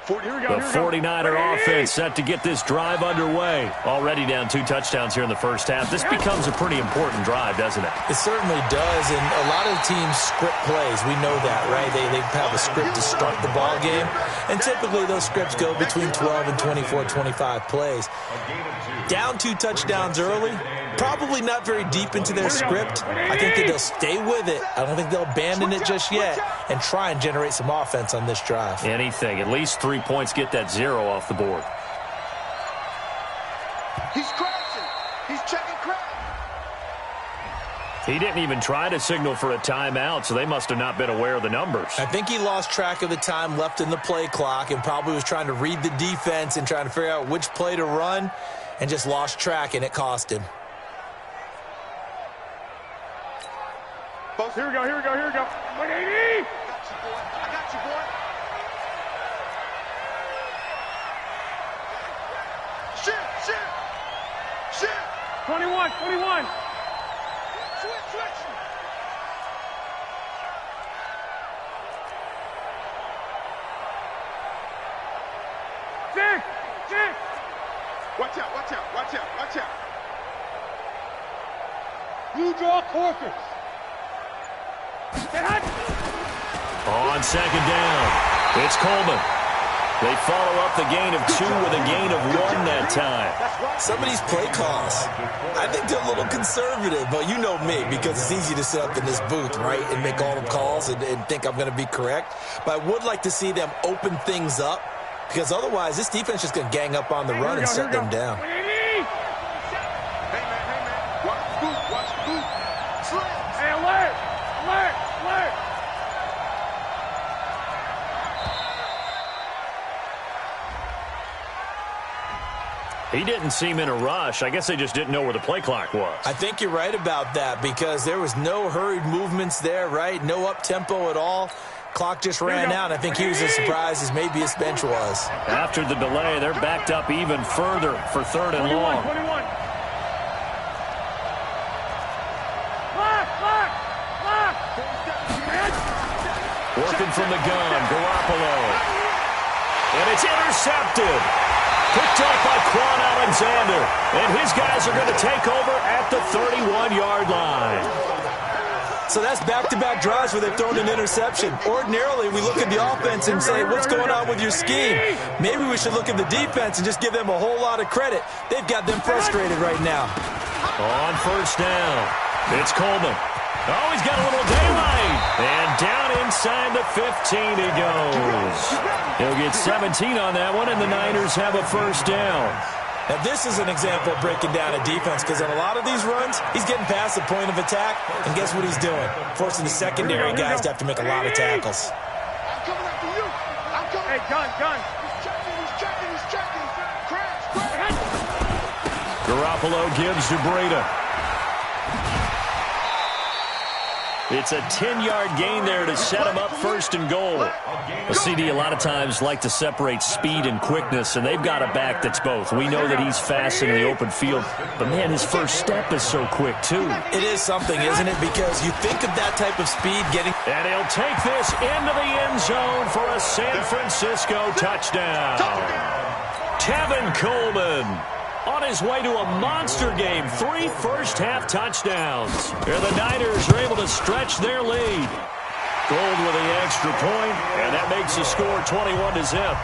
The 49er offense set to get this drive underway. Already down 2 touchdowns here in the first half. This becomes a pretty important drive, doesn't it? It certainly does, and a lot of teams script plays. We know that, right? They have a script to start the ball game, and typically those scripts go between 12 and 24, 25 plays. Down 2 touchdowns early, probably not very deep into their script. I think that they'll stay with it. I don't think they'll abandon it just yet and try and generate some offense on this drive. Anything. At least 3 points, get that 0 off the board. He's crashing. He's checking crack. He didn't even try to signal for a timeout, so they must have not been aware of the numbers. I think he lost track of the time left in the play clock and probably was trying to read the defense and trying to figure out which play to run and just lost track, and it cost him. Here we go. 180. I got you, boy. Shit. 21. Switch. Six. Watch out. You draw Corpus. Get hot. On 2nd down, it's Coleman. They follow up the gain of 2 with a gain of 1 that time. Some of these play calls, I think they're a little conservative, but you know me, because it's easy to sit up in this booth, right, and make all the calls and think I'm going to be correct. But I would like to see them open things up, because otherwise this defense is just going to gang up on the run and shut them down. 180. Hey, man. Watch the boot. Slams. Hey, alert. He didn't seem in a rush. I guess they just didn't know where the play clock was. I think you're right about that, because there was no hurried movements there, right? No up-tempo at all. Clock just ran out. I think he was as surprised as maybe his bench was. After the delay, they're backed up even further for 3rd and long. 21. Working from the gun, Garoppolo. And it's intercepted. Picked up by Quan Alexander. And his guys are going to take over at the 31-yard line. So that's back-to-back drives where they've thrown an interception. Ordinarily, we look at the offense and say, what's going on with your scheme? Maybe we should look at the defense and just give them a whole lot of credit. They've got them frustrated right now. On 1st down, it's Coleman. Oh, he's got a little daylight. And down inside the 15 he goes. He'll get 17 on that one, and the Niners have a first down. Now, this is an example of breaking down a defense, because on a lot of these runs, he's getting past the point of attack, and guess what he's doing? Forcing the secondary guys to have to make a lot of tackles. I'm coming after you. I'm coming. Hey, gun. He's checking. Crash. Garoppolo gives to Breida. It's a 10-yard gain there to set him up first and goal. A CD a lot of times like to separate speed and quickness, and they've got a back that's both. We know that he's fast in the open field, but, man, his first step is so quick, too. It is something, isn't it? Because you think of that type of speed getting... And he'll take this into the end zone for a San Francisco touchdown. Tevin Coleman on his way to a monster game. 3 first-half touchdowns. Here the Niners are able to stretch their lead. Gold with the extra point, and that makes the score 21-0.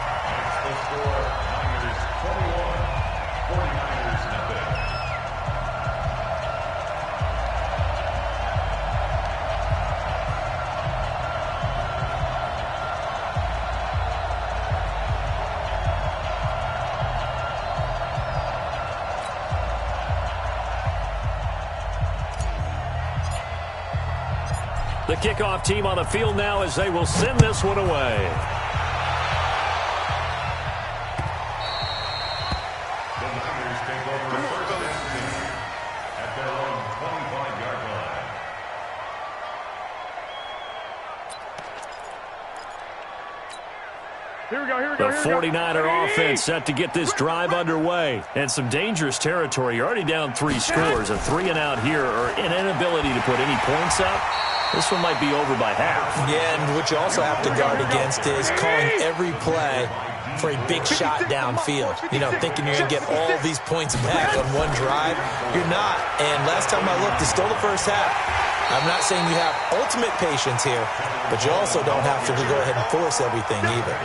The kickoff team on the field now as they will send this one away. The Niners take over first and 10 at their own 25-yard line. Here we go. The 49er offense set to get this drive underway. And some dangerous territory. You're already down 3 scores. A 3 and out here, or an inability to put any points up. This one might be over by half. Yeah, and what you also have to guard against is calling every play for a big shot downfield. You know, thinking you're going to get all these points back on one drive. You're not. And last time I looked, it's still the first half. I'm not saying you have ultimate patience here, but you also don't have to go ahead and force everything either.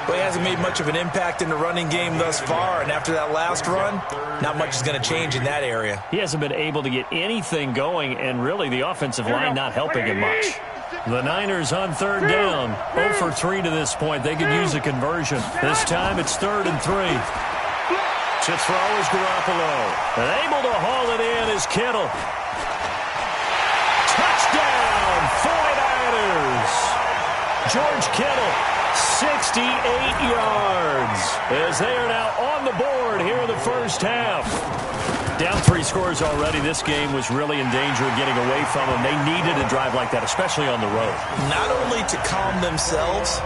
But he hasn't made much of an impact in the running game thus far, and after that last run, not much is going to change in that area. He hasn't been able to get anything going, and really the offensive line not helping him much. The Niners on third down. 0 for 3 to this point. They could use a conversion. This time it's 3rd and 3. To throw is Garoppolo. And able to haul it in is Kittle. Touchdown, 49ers. George Kittle, 68 yards, as they are now on the board here in the first half. Down 3 scores already. This game was really in danger of getting away from them. They needed a drive like that, especially on the road. Not only to calm themselves,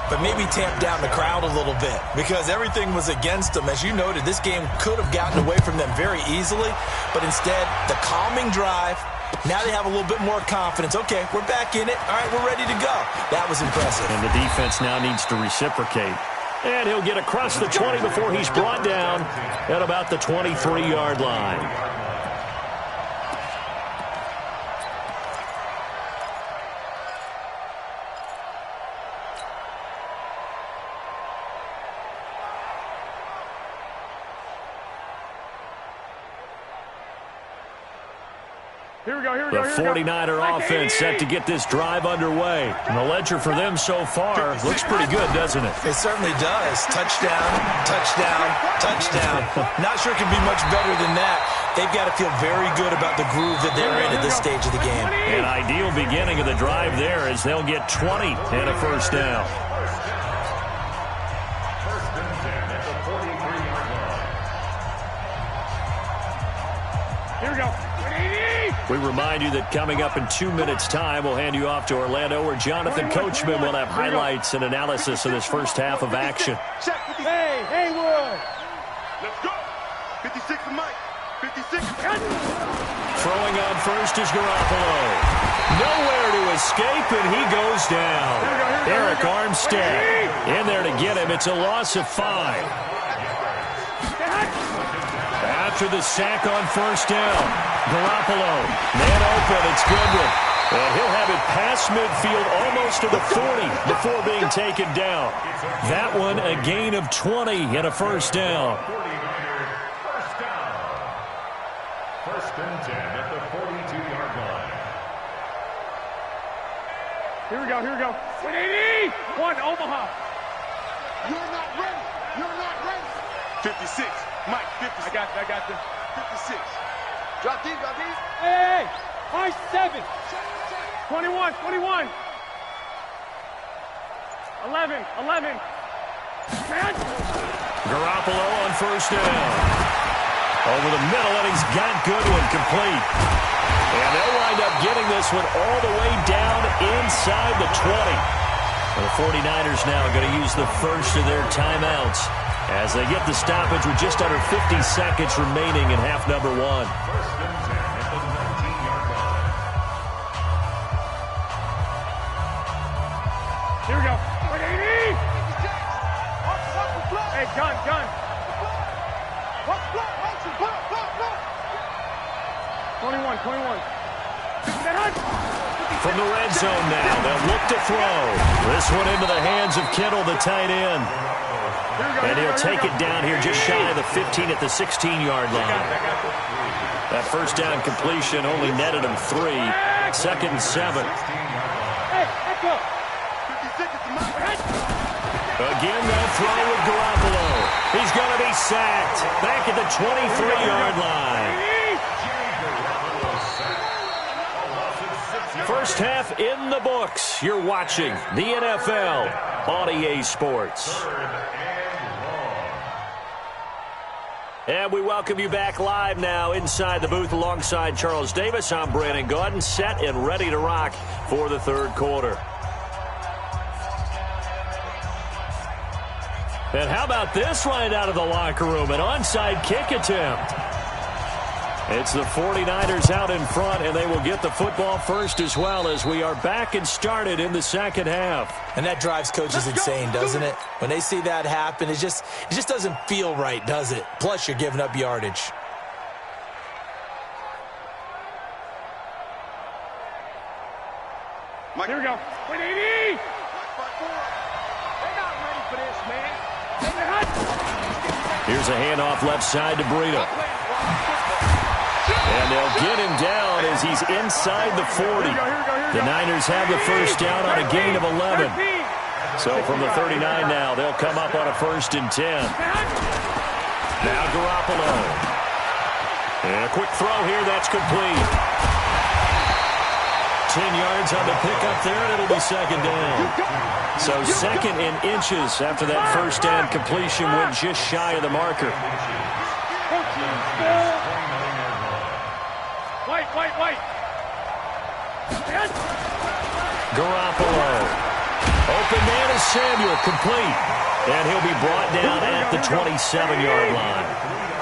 but maybe tamp down the crowd a little bit, because everything was against them. As you noted, this game could have gotten away from them very easily, but instead, the calming drive, now they have a little bit more confidence. Okay, we're back in it. All right, we're ready to go. That was impressive. And the defense now needs to reciprocate. And he'll get across the 20 before he's brought down at about the 23-yard line. The 49er offense set to get this drive underway. And the ledger for them so far looks pretty good, doesn't it? It certainly does. Touchdown, touchdown, touchdown. Not sure it can be much better than that. They've got to feel very good about the groove that they're in at this stage of the game. An ideal beginning of the drive there as they'll get 20 and a first down. First and 10 at the 43-yard line. Here we go. We remind you that coming up in 2 minutes' time, we'll hand you off to Orlando, where Jonathan Coachman will have highlights and analysis of this first half of action. Hey, Haywood. Let's go. 56 to Mike. 56. Throwing on first is Garoppolo. Nowhere to escape, and he goes down. Eric Armstead in there to get him. It's a loss of 5. After the sack on first down, Garoppolo, man open, it's Goodwin. And he'll have it past midfield almost to the 40 before being taken down. That one a gain of 20 and a first down. 49ers first down. First and 10 at the 42-yard line. Here we go, here we go. 180! One, Omaha. You're not ready. You're not ready. 56. Mike, 56. I got this. 56. Drop these, drop these. Hey! High 7. 21, 21. 11. Man! Garoppolo on first down. Over the middle, and he's got Goodwin complete. And they'll wind up getting this one all the way down inside the 20. And the 49ers now going to use the first of their timeouts as they get the stoppage with just under 50 seconds remaining in half number 1. Here we go. 180! Hey, gun. 21. From the red zone now, they'll look to throw. This one into the hands of Kittle, the tight end. And he'll take it down here just shy of the 15 at the 16-yard line. That first down completion only netted him 3. 2nd and 7. Again, they'll throw with Garoppolo. He's going to be sacked. Back at the 23-yard line. First half in the books. You're watching the NFL on EA Sports. And we welcome you back live now inside the booth alongside Charles Davis. I'm Brandon Gaudin, set and ready to rock for the third quarter. And how about this right out of the locker room? An onside kick attempt. It's the 49ers out in front, and they will get the football first as well as we are back and started in the second half. And that drives coaches insane, doesn't it? When they see that happen, it just doesn't feel right, does it? Plus, you're giving up yardage. Here we go. 180! They're not ready for this, man. Here's a handoff left side to Breida. And they'll get him down as he's inside the 40. The Niners have the first down on a gain of 11. So from the 39 now, they'll come up on a 1st and 10. Now Garoppolo. And a quick throw here, that's complete. 10 yards on the pickup there, and it'll be 2nd down. So 2nd and inches after that first down completion went just shy of the marker. White. Garoppolo. Open man is Samuel, complete. And he'll be brought down at the 27-yard line.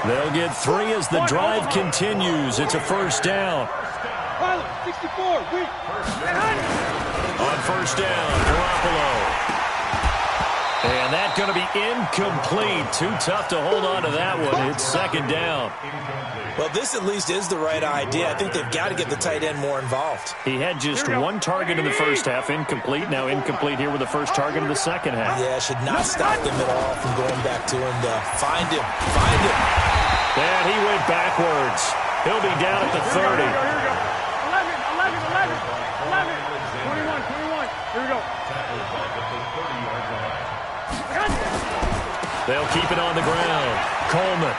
They'll get 3 as the drive continues. It's a first down. 64, on first down, Garoppolo. And that's going to be incomplete. Too tough to hold on to that one. It's 2nd down. Well, this at least is the right idea. I think they've got to get the tight end more involved. He had just 1 target in the first half, incomplete. Now incomplete here with the first target in the second half. Yeah, should not stop them at all from going back to him to find him. And he went backwards. He'll be down at the 30. 11. 21. Here we go. They'll keep it on the ground. Coleman.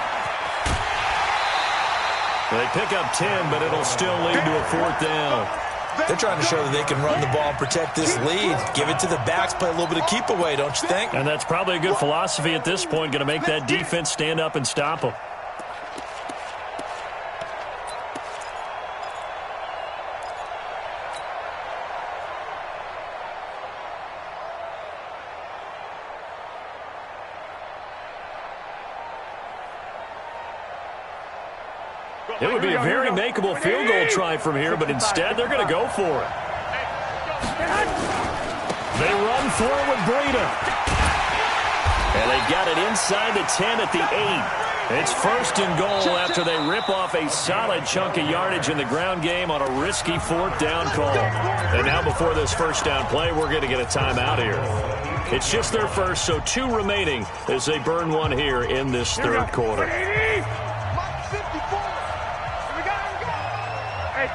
They pick up 10, but it'll still lead to a 4th down. They're trying to show that they can run the ball and protect this lead. Give it to the backs, play a little bit of keep away, don't you think? And that's probably a good philosophy at this point, going to make that defense stand up and stop them. It would be a very makeable field goal try from here, but instead they're going to go for it. They run for it with Breida. And they've got it inside the 10 at the 8. It's 1st and goal after they rip off a solid chunk of yardage in the ground game on a risky 4th down call. And now before this first down play, we're going to get a timeout here. It's just their first, so 2 remaining as they burn one here in this third quarter. Hey,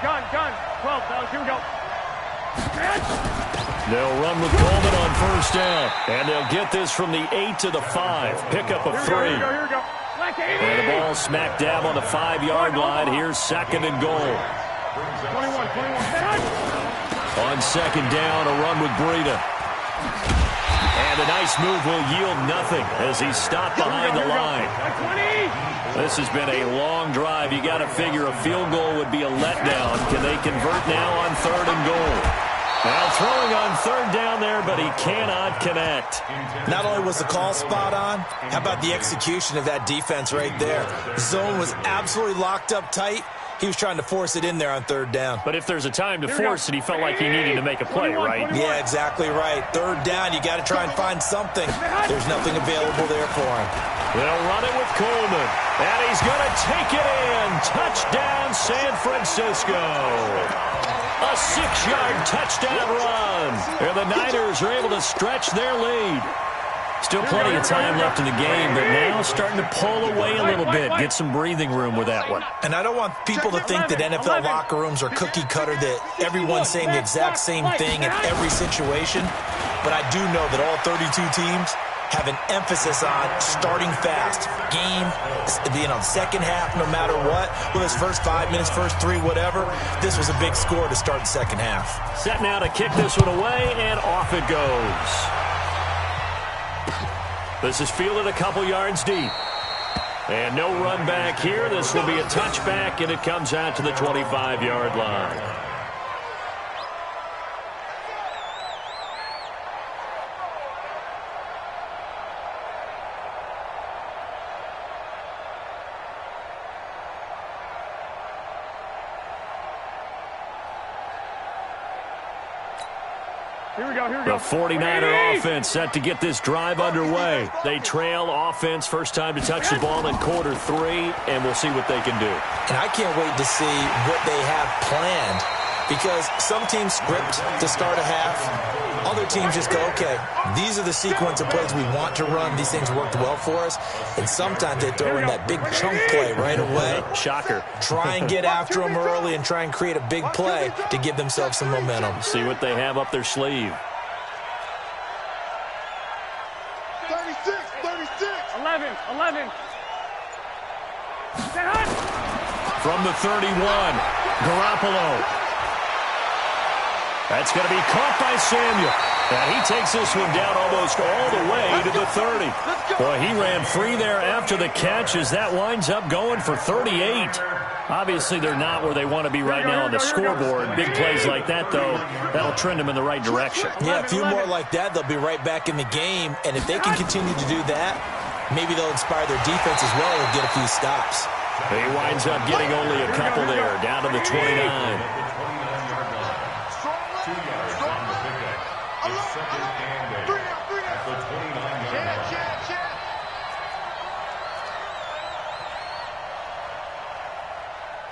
gun. 12, fellas. Here we go. They'll run with Coleman on first down. And they'll get this from the 8 to the 5. Pickup of 3. Here we go. And the ball smack dab on the 5-yard line. Here's second and goal. 21. On second down, a run with Breida. And a nice move will yield nothing as he's stopped behind the line. This has been a long drive. You got to figure a field goal would be a letdown. Can they convert now on third and goal? Now throwing on third down there, but he cannot connect. Not only was the call spot on, how about the execution of that defense right there? Zone was absolutely locked up tight. He was trying to force it in there on third down. But if there's a time to force it, he felt like he needed to make a play, right? Yeah, exactly right. Third down, you got to try and find something. There's nothing available there for him. They'll run it with Coleman. And he's going to take it in. Touchdown, San Francisco. A 6-yard touchdown run. And the Niners are able to stretch their lead. Still plenty of time left in the game, but now starting to pull away a little bit. Get some breathing room with that one. And I don't want people to think that NFL locker rooms are cookie cutter, that everyone's saying the exact same thing in every situation. But I do know that all 32 teams have an emphasis on starting fast. Game, second half, no matter what. Whether it's first 5 minutes, first 3, whatever. This was a big score to start the second half. Set now to kick this one away, and off it goes. This is fielded a couple yards deep. And no run back here. This will be a touchback, and it comes out to the 25-yard line. Here we go. The 49er offense set to get this drive underway. They trail offense first time to touch the ball in quarter 3, and we'll see what they can do. And I can't wait to see what they have planned, because some teams script to start a half. Other teams just go, okay, these are the sequence of plays we want to run. These things worked well for us. And sometimes they throw in that big chunk play right away. Shocker. Try and get after them early and try and create a big play to give themselves some momentum. See what they have up their sleeve. 36. 11. From the 31, Garoppolo. That's going to be caught by Samuel. And he takes this one down almost all the way to the 30. Boy, he ran free there after the catch as that winds up going for 38. Obviously, they're not where they want to be right now on the scoreboard. Big plays like that, though, that'll trend them in the right direction. Yeah, a few more like that, they'll be right back in the game. And if they can continue to do that, maybe they'll inspire their defense as well and get a few stops. He winds up getting only a couple there, down to the 29.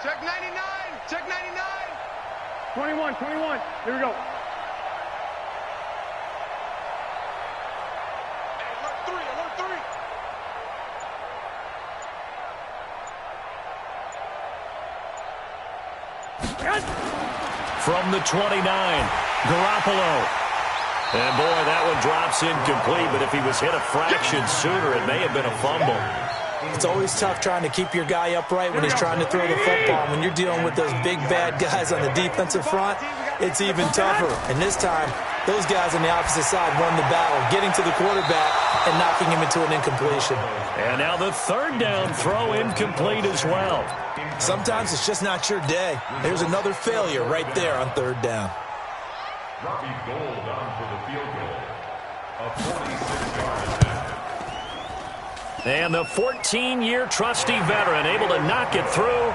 Check 99. 21. Here we go. Alert 3. From the 29, Garoppolo. And boy, that one drops incomplete, but if he was hit a fraction sooner, it may have been a fumble. It's always tough trying to keep your guy upright when he's trying to throw the football. When you're dealing with those big, bad guys on the defensive front, it's even tougher. And this time, those guys on the opposite side won the battle, getting to the quarterback and knocking him into an incompletion. And now the third down throw incomplete as well. Sometimes it's just not your day. There's another failure right there on third down. Robbie Gould on for the field goal. A 46-yard attempt. And the 14-year trusty veteran able to knock it through.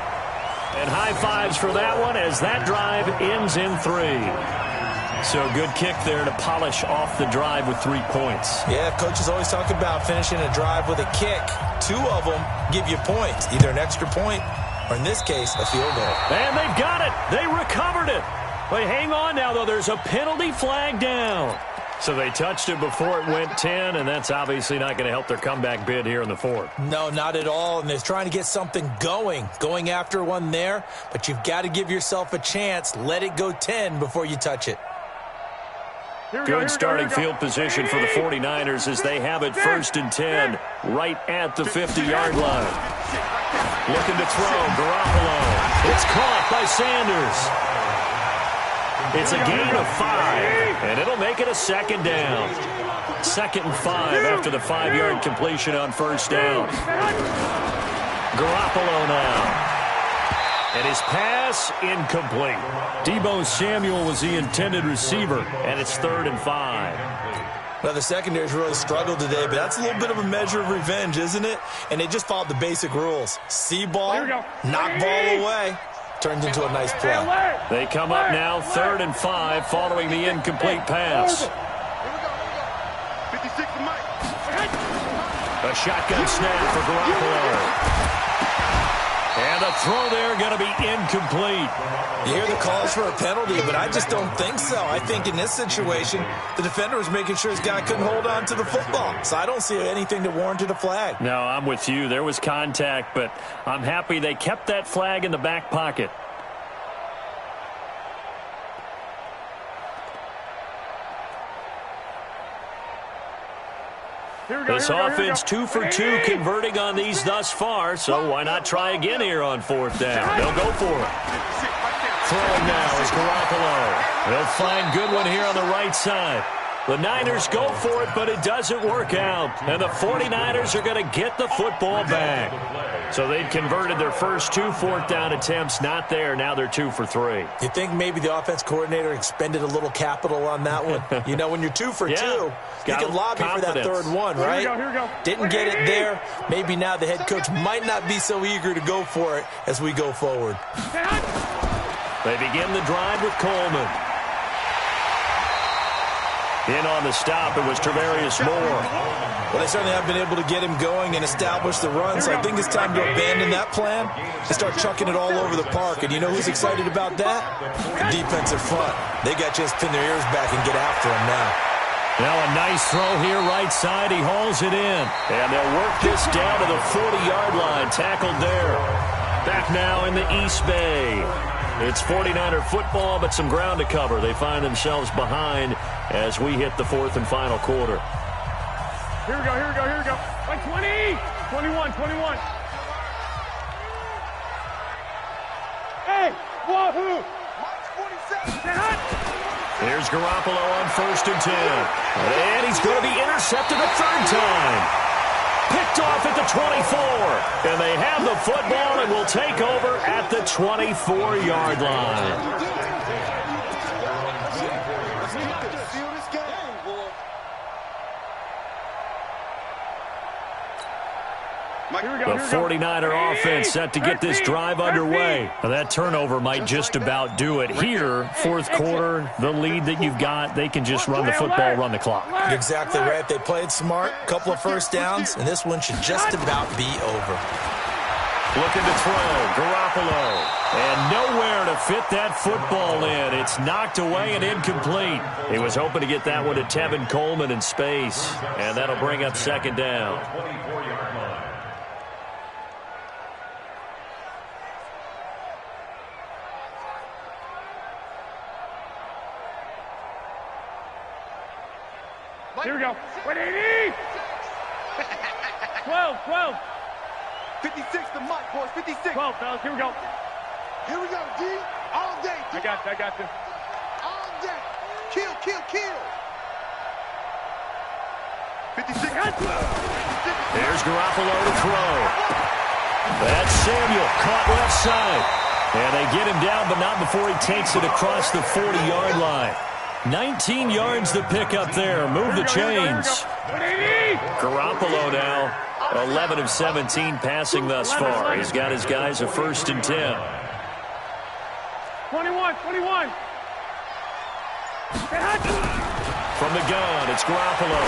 And high fives for that one as that drive ends in 3. So good kick there to polish off the drive with 3 points. Yeah, coaches always talk about finishing a drive with a kick. 2 of them give you points, either an extra point or, in this case, a field goal. And they've got it. They recovered it. But hang on now, though. There's a penalty flag down. So they touched it before it went 10, and that's obviously not going to help their comeback bid here in the 4th. No, not at all, and they're trying to get something going after one there, but you've got to give yourself a chance. Let it go 10 before you touch it. Good starting field position for the 49ers as they have it 1st and 10 right at the 50-yard line. Looking to throw, Garoppolo. It's caught by Sanders. It's a gain of 5, and it'll make it a 2nd down. 2nd and 5 after the 5-yard completion on 1st down. Garoppolo now. And his pass incomplete. Deebo Samuel was the intended receiver, and it's 3rd and 5. Well, the secondary's really struggled today, but that's a little bit of a measure of revenge, isn't it? And they just followed the basic rules. See ball, knock ball away. Turns into a nice play. They come up now 3rd and 5 following the incomplete pass. 56 to Mike. A shotgun snap for Garoppolo. And the throw there going to be incomplete. You hear the calls for a penalty, but I just don't think so. I think in this situation, the defender was making sure his guy couldn't hold on to the football. So I don't see anything that warranted a flag. No, I'm with you. There was contact, but I'm happy they kept that flag in the back pocket. This offense 2 for 2 converting on these thus far, so why not try again here on 4th down? They'll go for it. Throwing now is Garoppolo. They'll find Goodwin here on the right side. The Niners go for it, but it doesn't work out. And the 49ers are going to get the football back. So they've converted their first 2 4th down attempts. Not there. Now they're 2 for 3. You think maybe the offense coordinator expended a little capital on that one? You know, when you're 2 for 2, you can lobby for that 3rd one, right? Here we go. Didn't get it there. Maybe now the head coach might not be so eager to go for it as we go forward. They begin the drive with Coleman. In on the stop, it was Travarius Moore. Well, they certainly have been able to get him going and establish the run, so I think it's time to abandon that plan and start chucking it all over the park. And you know who's excited about that? The defensive front. They got to just pin their ears back and get after him now. Now a nice throw here right side. He hauls it in. And they'll work this down to the 40-yard line. Tackled there. Back now in the East Bay. It's 49er football, but some ground to cover. They find themselves behind as we hit the 4th and final quarter. Here we go. Like 20, 21. Hey, wahoo! Here's Garoppolo on 1st and 10. And he's going to be intercepted a 3rd time. Picked off at the 24. And they have the football and will take over at the 24-yard line. The 49er offense set to get this drive underway. Now that turnover might just about do it. Here, 4th quarter, the lead that you've got, they can just run the football, run the clock. Exactly right. They played smart, couple of 1st downs, and this one should just about be over. Looking to throw, Garoppolo. And nowhere to fit that football in. It's knocked away and incomplete. He was hoping to get that one to Tevin Coleman in space. And that'll bring up 2nd down. 24-yard line. Here we go. 180! 12. 56 to Mike, boys. 56. 12, fellas. Here we go. Here we go, D. All day. I got this. All day. Kill. 56. There's Garoppolo to throw. That's Samuel, caught left side. And they get him down, but not before he takes it across the 40-yard line. 19 yards to pick up there. Move the chains. Garoppolo now, 11 of 17 passing thus far. He's got his guys a 1st and 10. 21. From the gun, it's Garoppolo.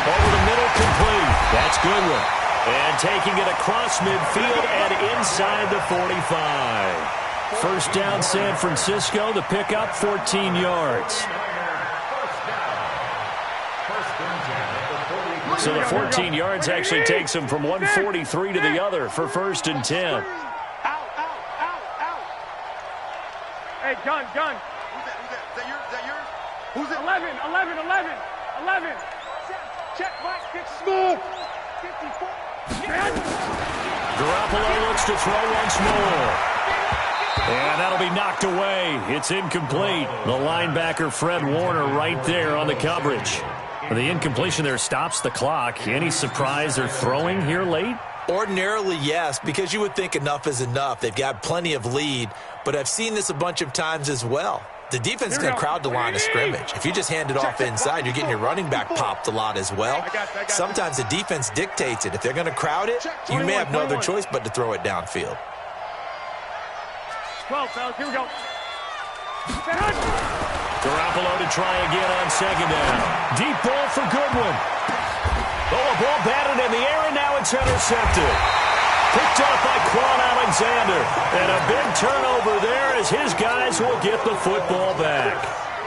Over the middle, complete. That's Goodwin. And taking it across midfield and inside the 45. 1st down, San Francisco. The pickup, 14 yards. So the 14 yards actually takes him from 143 to the other for 1st and 10. Out. Hey, gun. Who's that? Is that yours? Who's it? 11, 11, 11, 11. Check, Mike. 54. 54. Garoppolo looks to throw once more. And that'll be knocked away. It's incomplete. The linebacker, Fred Warner, right there on the coverage. The incompletion there stops the clock. Any surprise they're throwing here late? Ordinarily, yes, because you would think enough is enough. They've got plenty of lead, but I've seen this a bunch of times as well. The defense is going to crowd the line of scrimmage. If you just hand it off inside, you're getting your running back popped a lot as well. Sometimes the defense dictates it. If they're going to crowd it, you may have no other choice but to throw it downfield. 12, fellas, here we go. Garoppolo to try again on second down. Deep ball for Goodwin. Oh, a ball batted in the air, and now it's intercepted. Picked up by Quan Alexander. And a big turnover there as his guys will get the football back.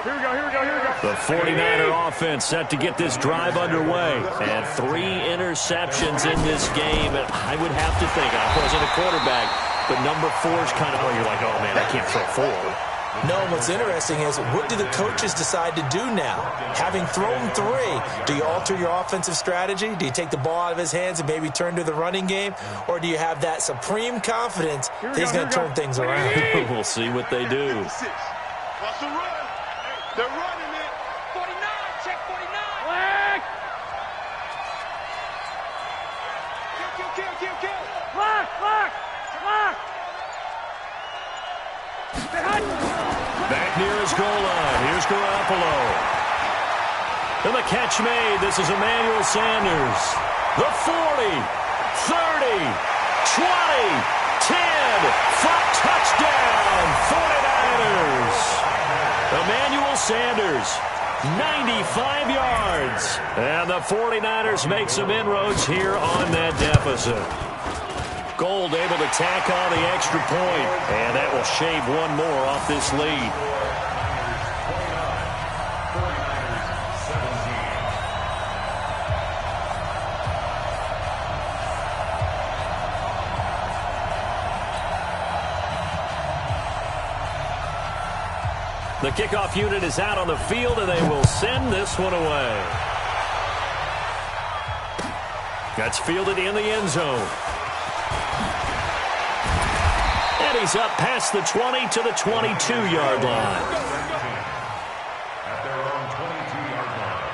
Here we go, here we go, here we go. The 49er offense set to get this drive underway. And 3 interceptions in this game. And I would have to think, I wasn't a quarterback, but number 4 is kind of where you're like, oh, man, I can't throw 4. No, what's interesting is what do the coaches decide to do now? Having thrown 3, do you alter your offensive strategy? Do you take the ball out of his hands and maybe turn to the running game? Or do you have that supreme confidence that he's going to turn things around? We'll see what they do. Watch the run. They're running it. 49, check 49. Flag! Kill. Flag, flag, flag. Back near his goal line. Here's Garoppolo. And the catch made. This is Emmanuel Sanders. The 40, 30, 20, 10. For touchdown, 49ers. Emmanuel Sanders, 95 yards. And the 49ers make some inroads here on that deficit. Gold able to tack on the extra point, and that will shave one more off this lead. The kickoff unit is out on the field, and they will send this one away. That's fielded in the end zone. And he's up past the 20 to the 22-yard line. At their own 22-yard line.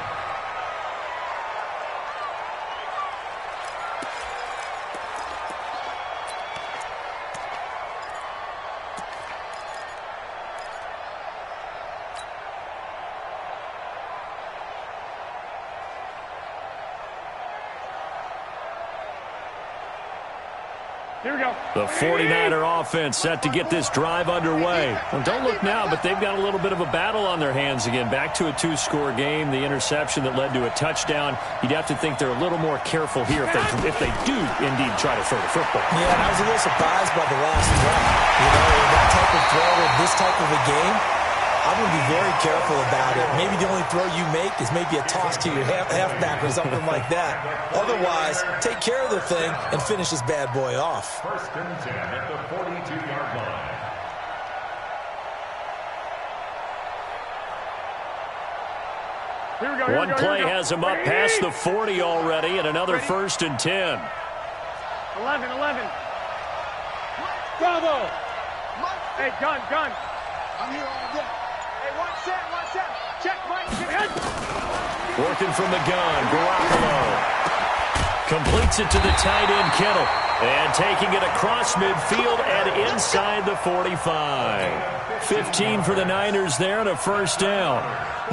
Here we go. The 49er offense set to get this drive underway. Well, don't look now, but they've got a little bit of a battle on their hands again. Back to a 2-score game. The interception that led to a touchdown. You'd have to think they're a little more careful here if they do indeed try to throw the football. Yeah, and I was a little surprised by the last throw. You know, that type of throw in this type of a game, I'm going to be very careful about it. Maybe the only throw you make is maybe a toss to your halfback or something like that. Otherwise, take care of the thing and finish this bad boy off. 1st and 10 at the 42-yard line. Here we go. One play has him up past the 40 already, and another 1st and 10. 11, 11. Bravo. Hey, gun. I'm here all day. Hey, one set. Check, Mike. Working from the gun, Garoppolo. Completes it to the tight end, Kittle. And taking it across midfield and inside the 45. 15 for the Niners there and a 1st down.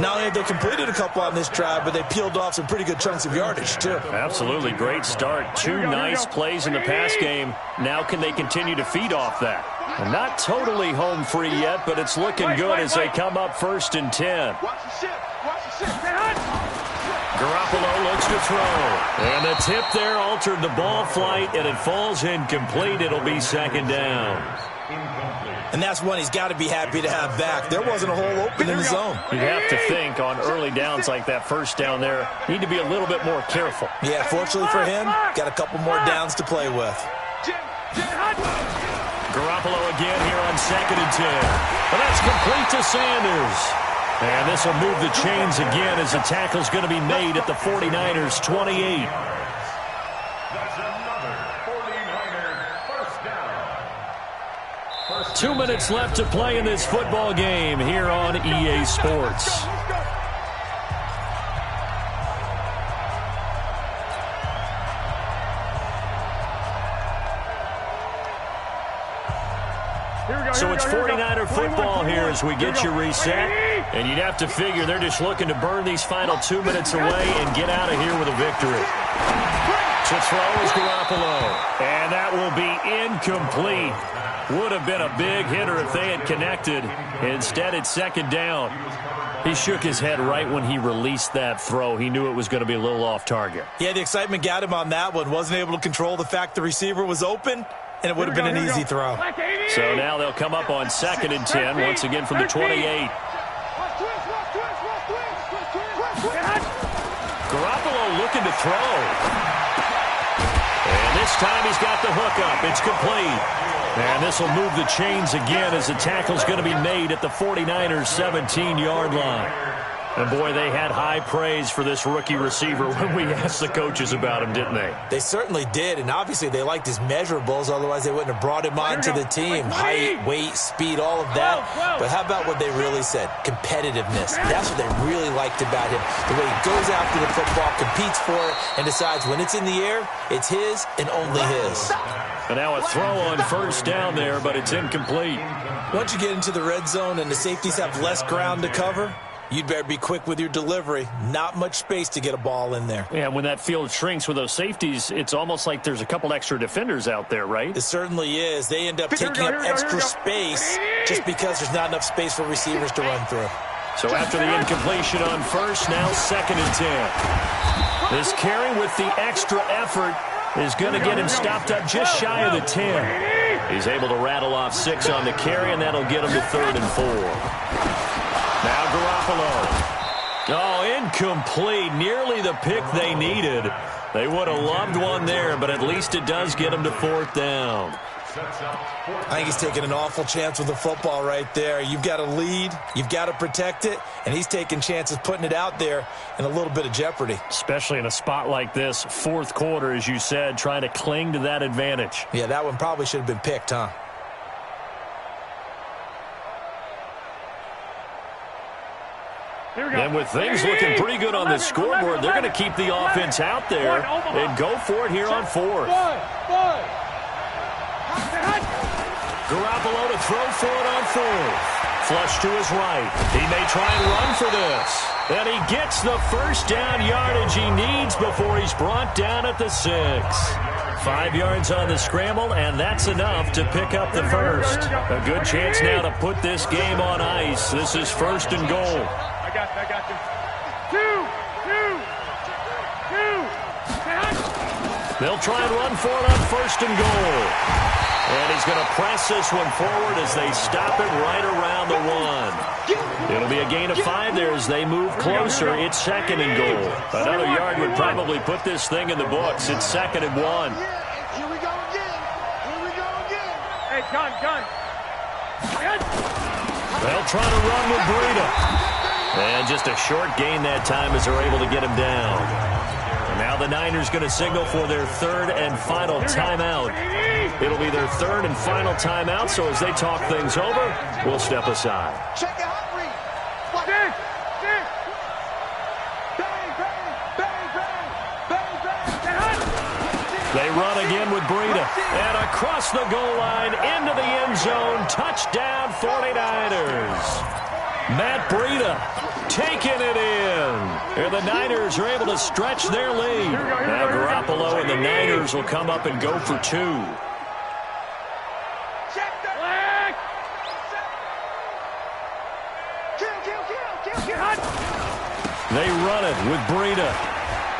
Not only have they completed a couple on this drive, but they peeled off some pretty good chunks of yardage, too. Absolutely. Great start. 2 nice plays in the pass game. Now can they continue to feed off that? And not totally home free yet, but it's looking good as they come up 1st and 10. Watch the ship. Garoppolo looks to throw. And the tip there altered the ball flight, and it falls incomplete. It'll be 2nd down. And that's one he's got to be happy to have back. There wasn't a hole open in the zone. You'd have to think on early downs like that 1st down there, need to be a little bit more careful. Yeah, fortunately for him, got a couple more downs to play with. Garoppolo again here on 2nd and 10. And that's complete to Sanders. And this will move the chains again as the tackle's going to be made at the 49ers' 28. That's another 49er first down. 2 minutes left to play in this football game here on EA Sports. So it's 49er football here as we get you reset. And you'd have to figure they're just looking to burn these final 2 minutes away and get out of here with a victory. To throw is Garoppolo. And that will be incomplete. Would have been a big hitter if they had connected. Instead, it's second down. He shook his head right when he released that throw. He knew it was going to be a little off target. Yeah, the excitement got him on that one. Wasn't able to control the fact the receiver was open, and it would have been an easy throw. So now they'll come up on 2nd and 10, once again from the 28. Garoppolo looking to throw. And this time he's got the hook up. It's complete. And this will move the chains again as the tackle's going to be made at the 49ers' 17-yard line. And, boy, they had high praise for this rookie receiver when we asked the coaches about him, didn't they? They certainly did, and obviously they liked his measurables. Otherwise, they wouldn't have brought him on to the team. Height, weight, speed, all of that. But how about what they really said? Competitiveness. That's what they really liked about him. The way he goes after the football, competes for it, and decides when it's in the air, it's his and only his. And now a throw on first down there, but it's incomplete. Once you get into the red zone and the safeties have less ground to cover, you'd better be quick with your delivery. Not much space to get a ball in there. Yeah, when that field shrinks with those safeties, it's almost like there's a couple extra defenders out there, right? It certainly is. They end up taking up extra space just because there's not enough space for receivers to run through. So after the incompletion on first, now 2nd and 10. This carry with the extra effort is going to get him stopped up just shy of the 10. He's able to rattle off 6 on the carry, and that'll get him to 3rd and 4. Now Garoppolo. Oh, incomplete. Nearly the pick they needed. They would have loved one there, but at least it does get him to 4th down. I think he's taking an awful chance with the football right there. You've got to lead, you've got to protect it, and he's taking chances putting it out there in a little bit of jeopardy. Especially in a spot like this, 4th quarter, as you said, trying to cling to that advantage. Yeah, that one probably should have been picked, huh? And with things looking pretty good on the scoreboard, they're going to keep the offense out there and go for it here on 4th. Garoppolo to throw for it on 4th. Flush to his right. He may try and run for this. And he gets the first down yardage he needs before he's brought down at the 6. 5 yards on the scramble, and that's enough to pick up the first. A good chance now to put this game on ice. This is 1st and goal. I got you. Two. They'll try and run for it on 1st and goal. And he's going to press this one forward as they stop it right around the 1. It'll be a gain of 5 there as they move closer. It's 2nd and goal. Another yard would probably put this thing in the books. It's 2nd and 1. Here we go again. Hey, gun. They'll try to run with Breida. And just a short gain that time as they're able to get him down. And now the Niners going to signal for their 3rd and final timeout. It'll be their 3rd and final timeout, so as they talk things over, we'll step aside. Check it out, Reed. They run again with Breida. And across the goal line, into the end zone. Touchdown, 49ers. Matt Breida taking it in. And the Niners are able to stretch their lead. Now Garoppolo and the Niners will come up and go for 2. They run it with Breida.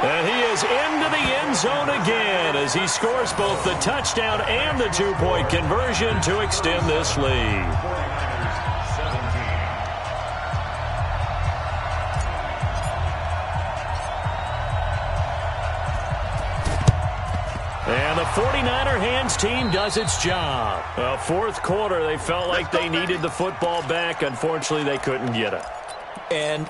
And he is into the end zone again as he scores both the touchdown and the 2-point conversion to extend this lead. And the 49er hands team does its job. 4th quarter, they felt like they needed the football back. Unfortunately, they couldn't get it. And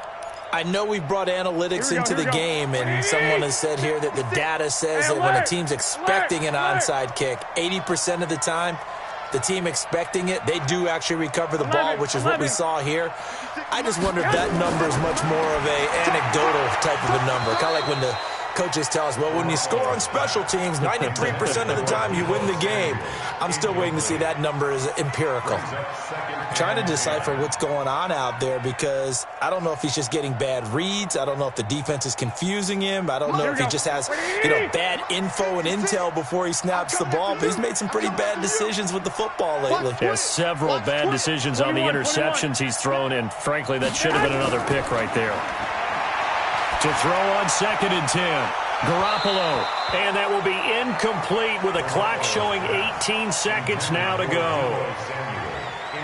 I know we brought analytics into the game, and someone has said here that the data says that when a team's expecting an onside kick, 80% of the time, the team expecting it, they do actually recover the ball, which is what we saw here. I just wonder if that number is much more of an anecdotal type of a number. Kind of like when the coaches tell us, well, when you score on special teams, 93% of the time you win the game. I'm still waiting to see that number is empirical. Trying to decipher what's going on out there because I don't know if he's just getting bad reads. I don't know if the defense is confusing him. I don't know if he just has, bad info and intel before he snaps the ball. But he's made some pretty bad decisions with the football lately. There's several bad decisions on the interceptions he's thrown, and frankly, that should have been another pick right there. To throw on 2nd and 10. Garoppolo. And that will be incomplete with a clock showing 18 seconds now to go.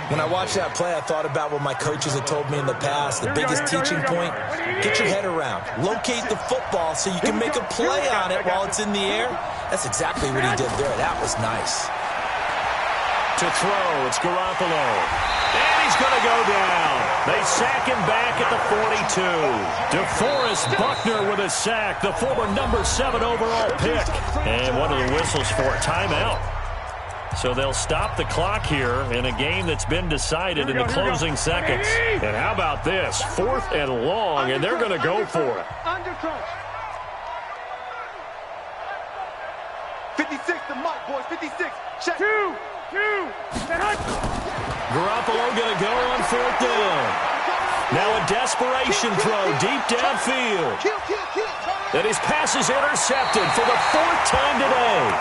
When I watched that play, I thought about what my coaches had told me in the past. The biggest teaching point, get your head around. Locate the football so you can make a play on it while it's in the air. That's exactly what he did there. That was nice. To throw, it's Garoppolo. And he's going to go down. They sack him back at the 42. DeForest Buckner with a sack, the former number 7 overall pick. And what are the whistles for? Timeout. So they'll stop the clock here in a game that's been decided in the closing seconds. And how about this? 4th and long, and they're going to go for it. 56 to Mike, boys. 56. Check. 2. Garoppolo going to go on 4th down. Now a desperation throw deep downfield. And his pass is intercepted for the 4th time today.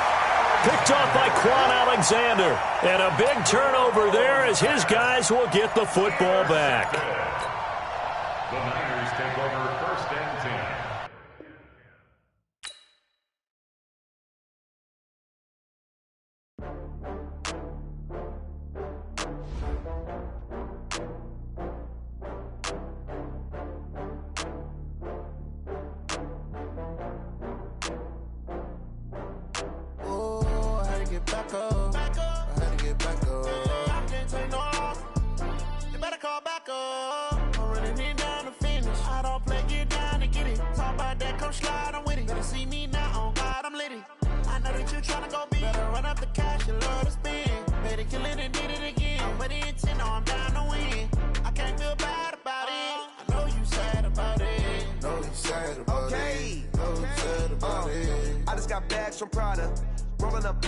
Picked off by Quan Alexander. And a big turnover there as his guys will get the football back. The Niners take over 1st and 10. From Prada, rolling up.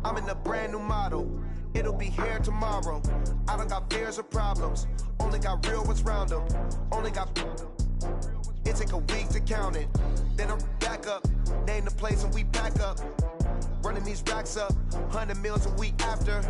I'm in a brand new model. It'll be here tomorrow. I don't got fears or problems. Only got real ones round them. Only got. It take a week to count it. Then I'm back up. Name the place and we back up. Running these racks up. 100 meals a week after.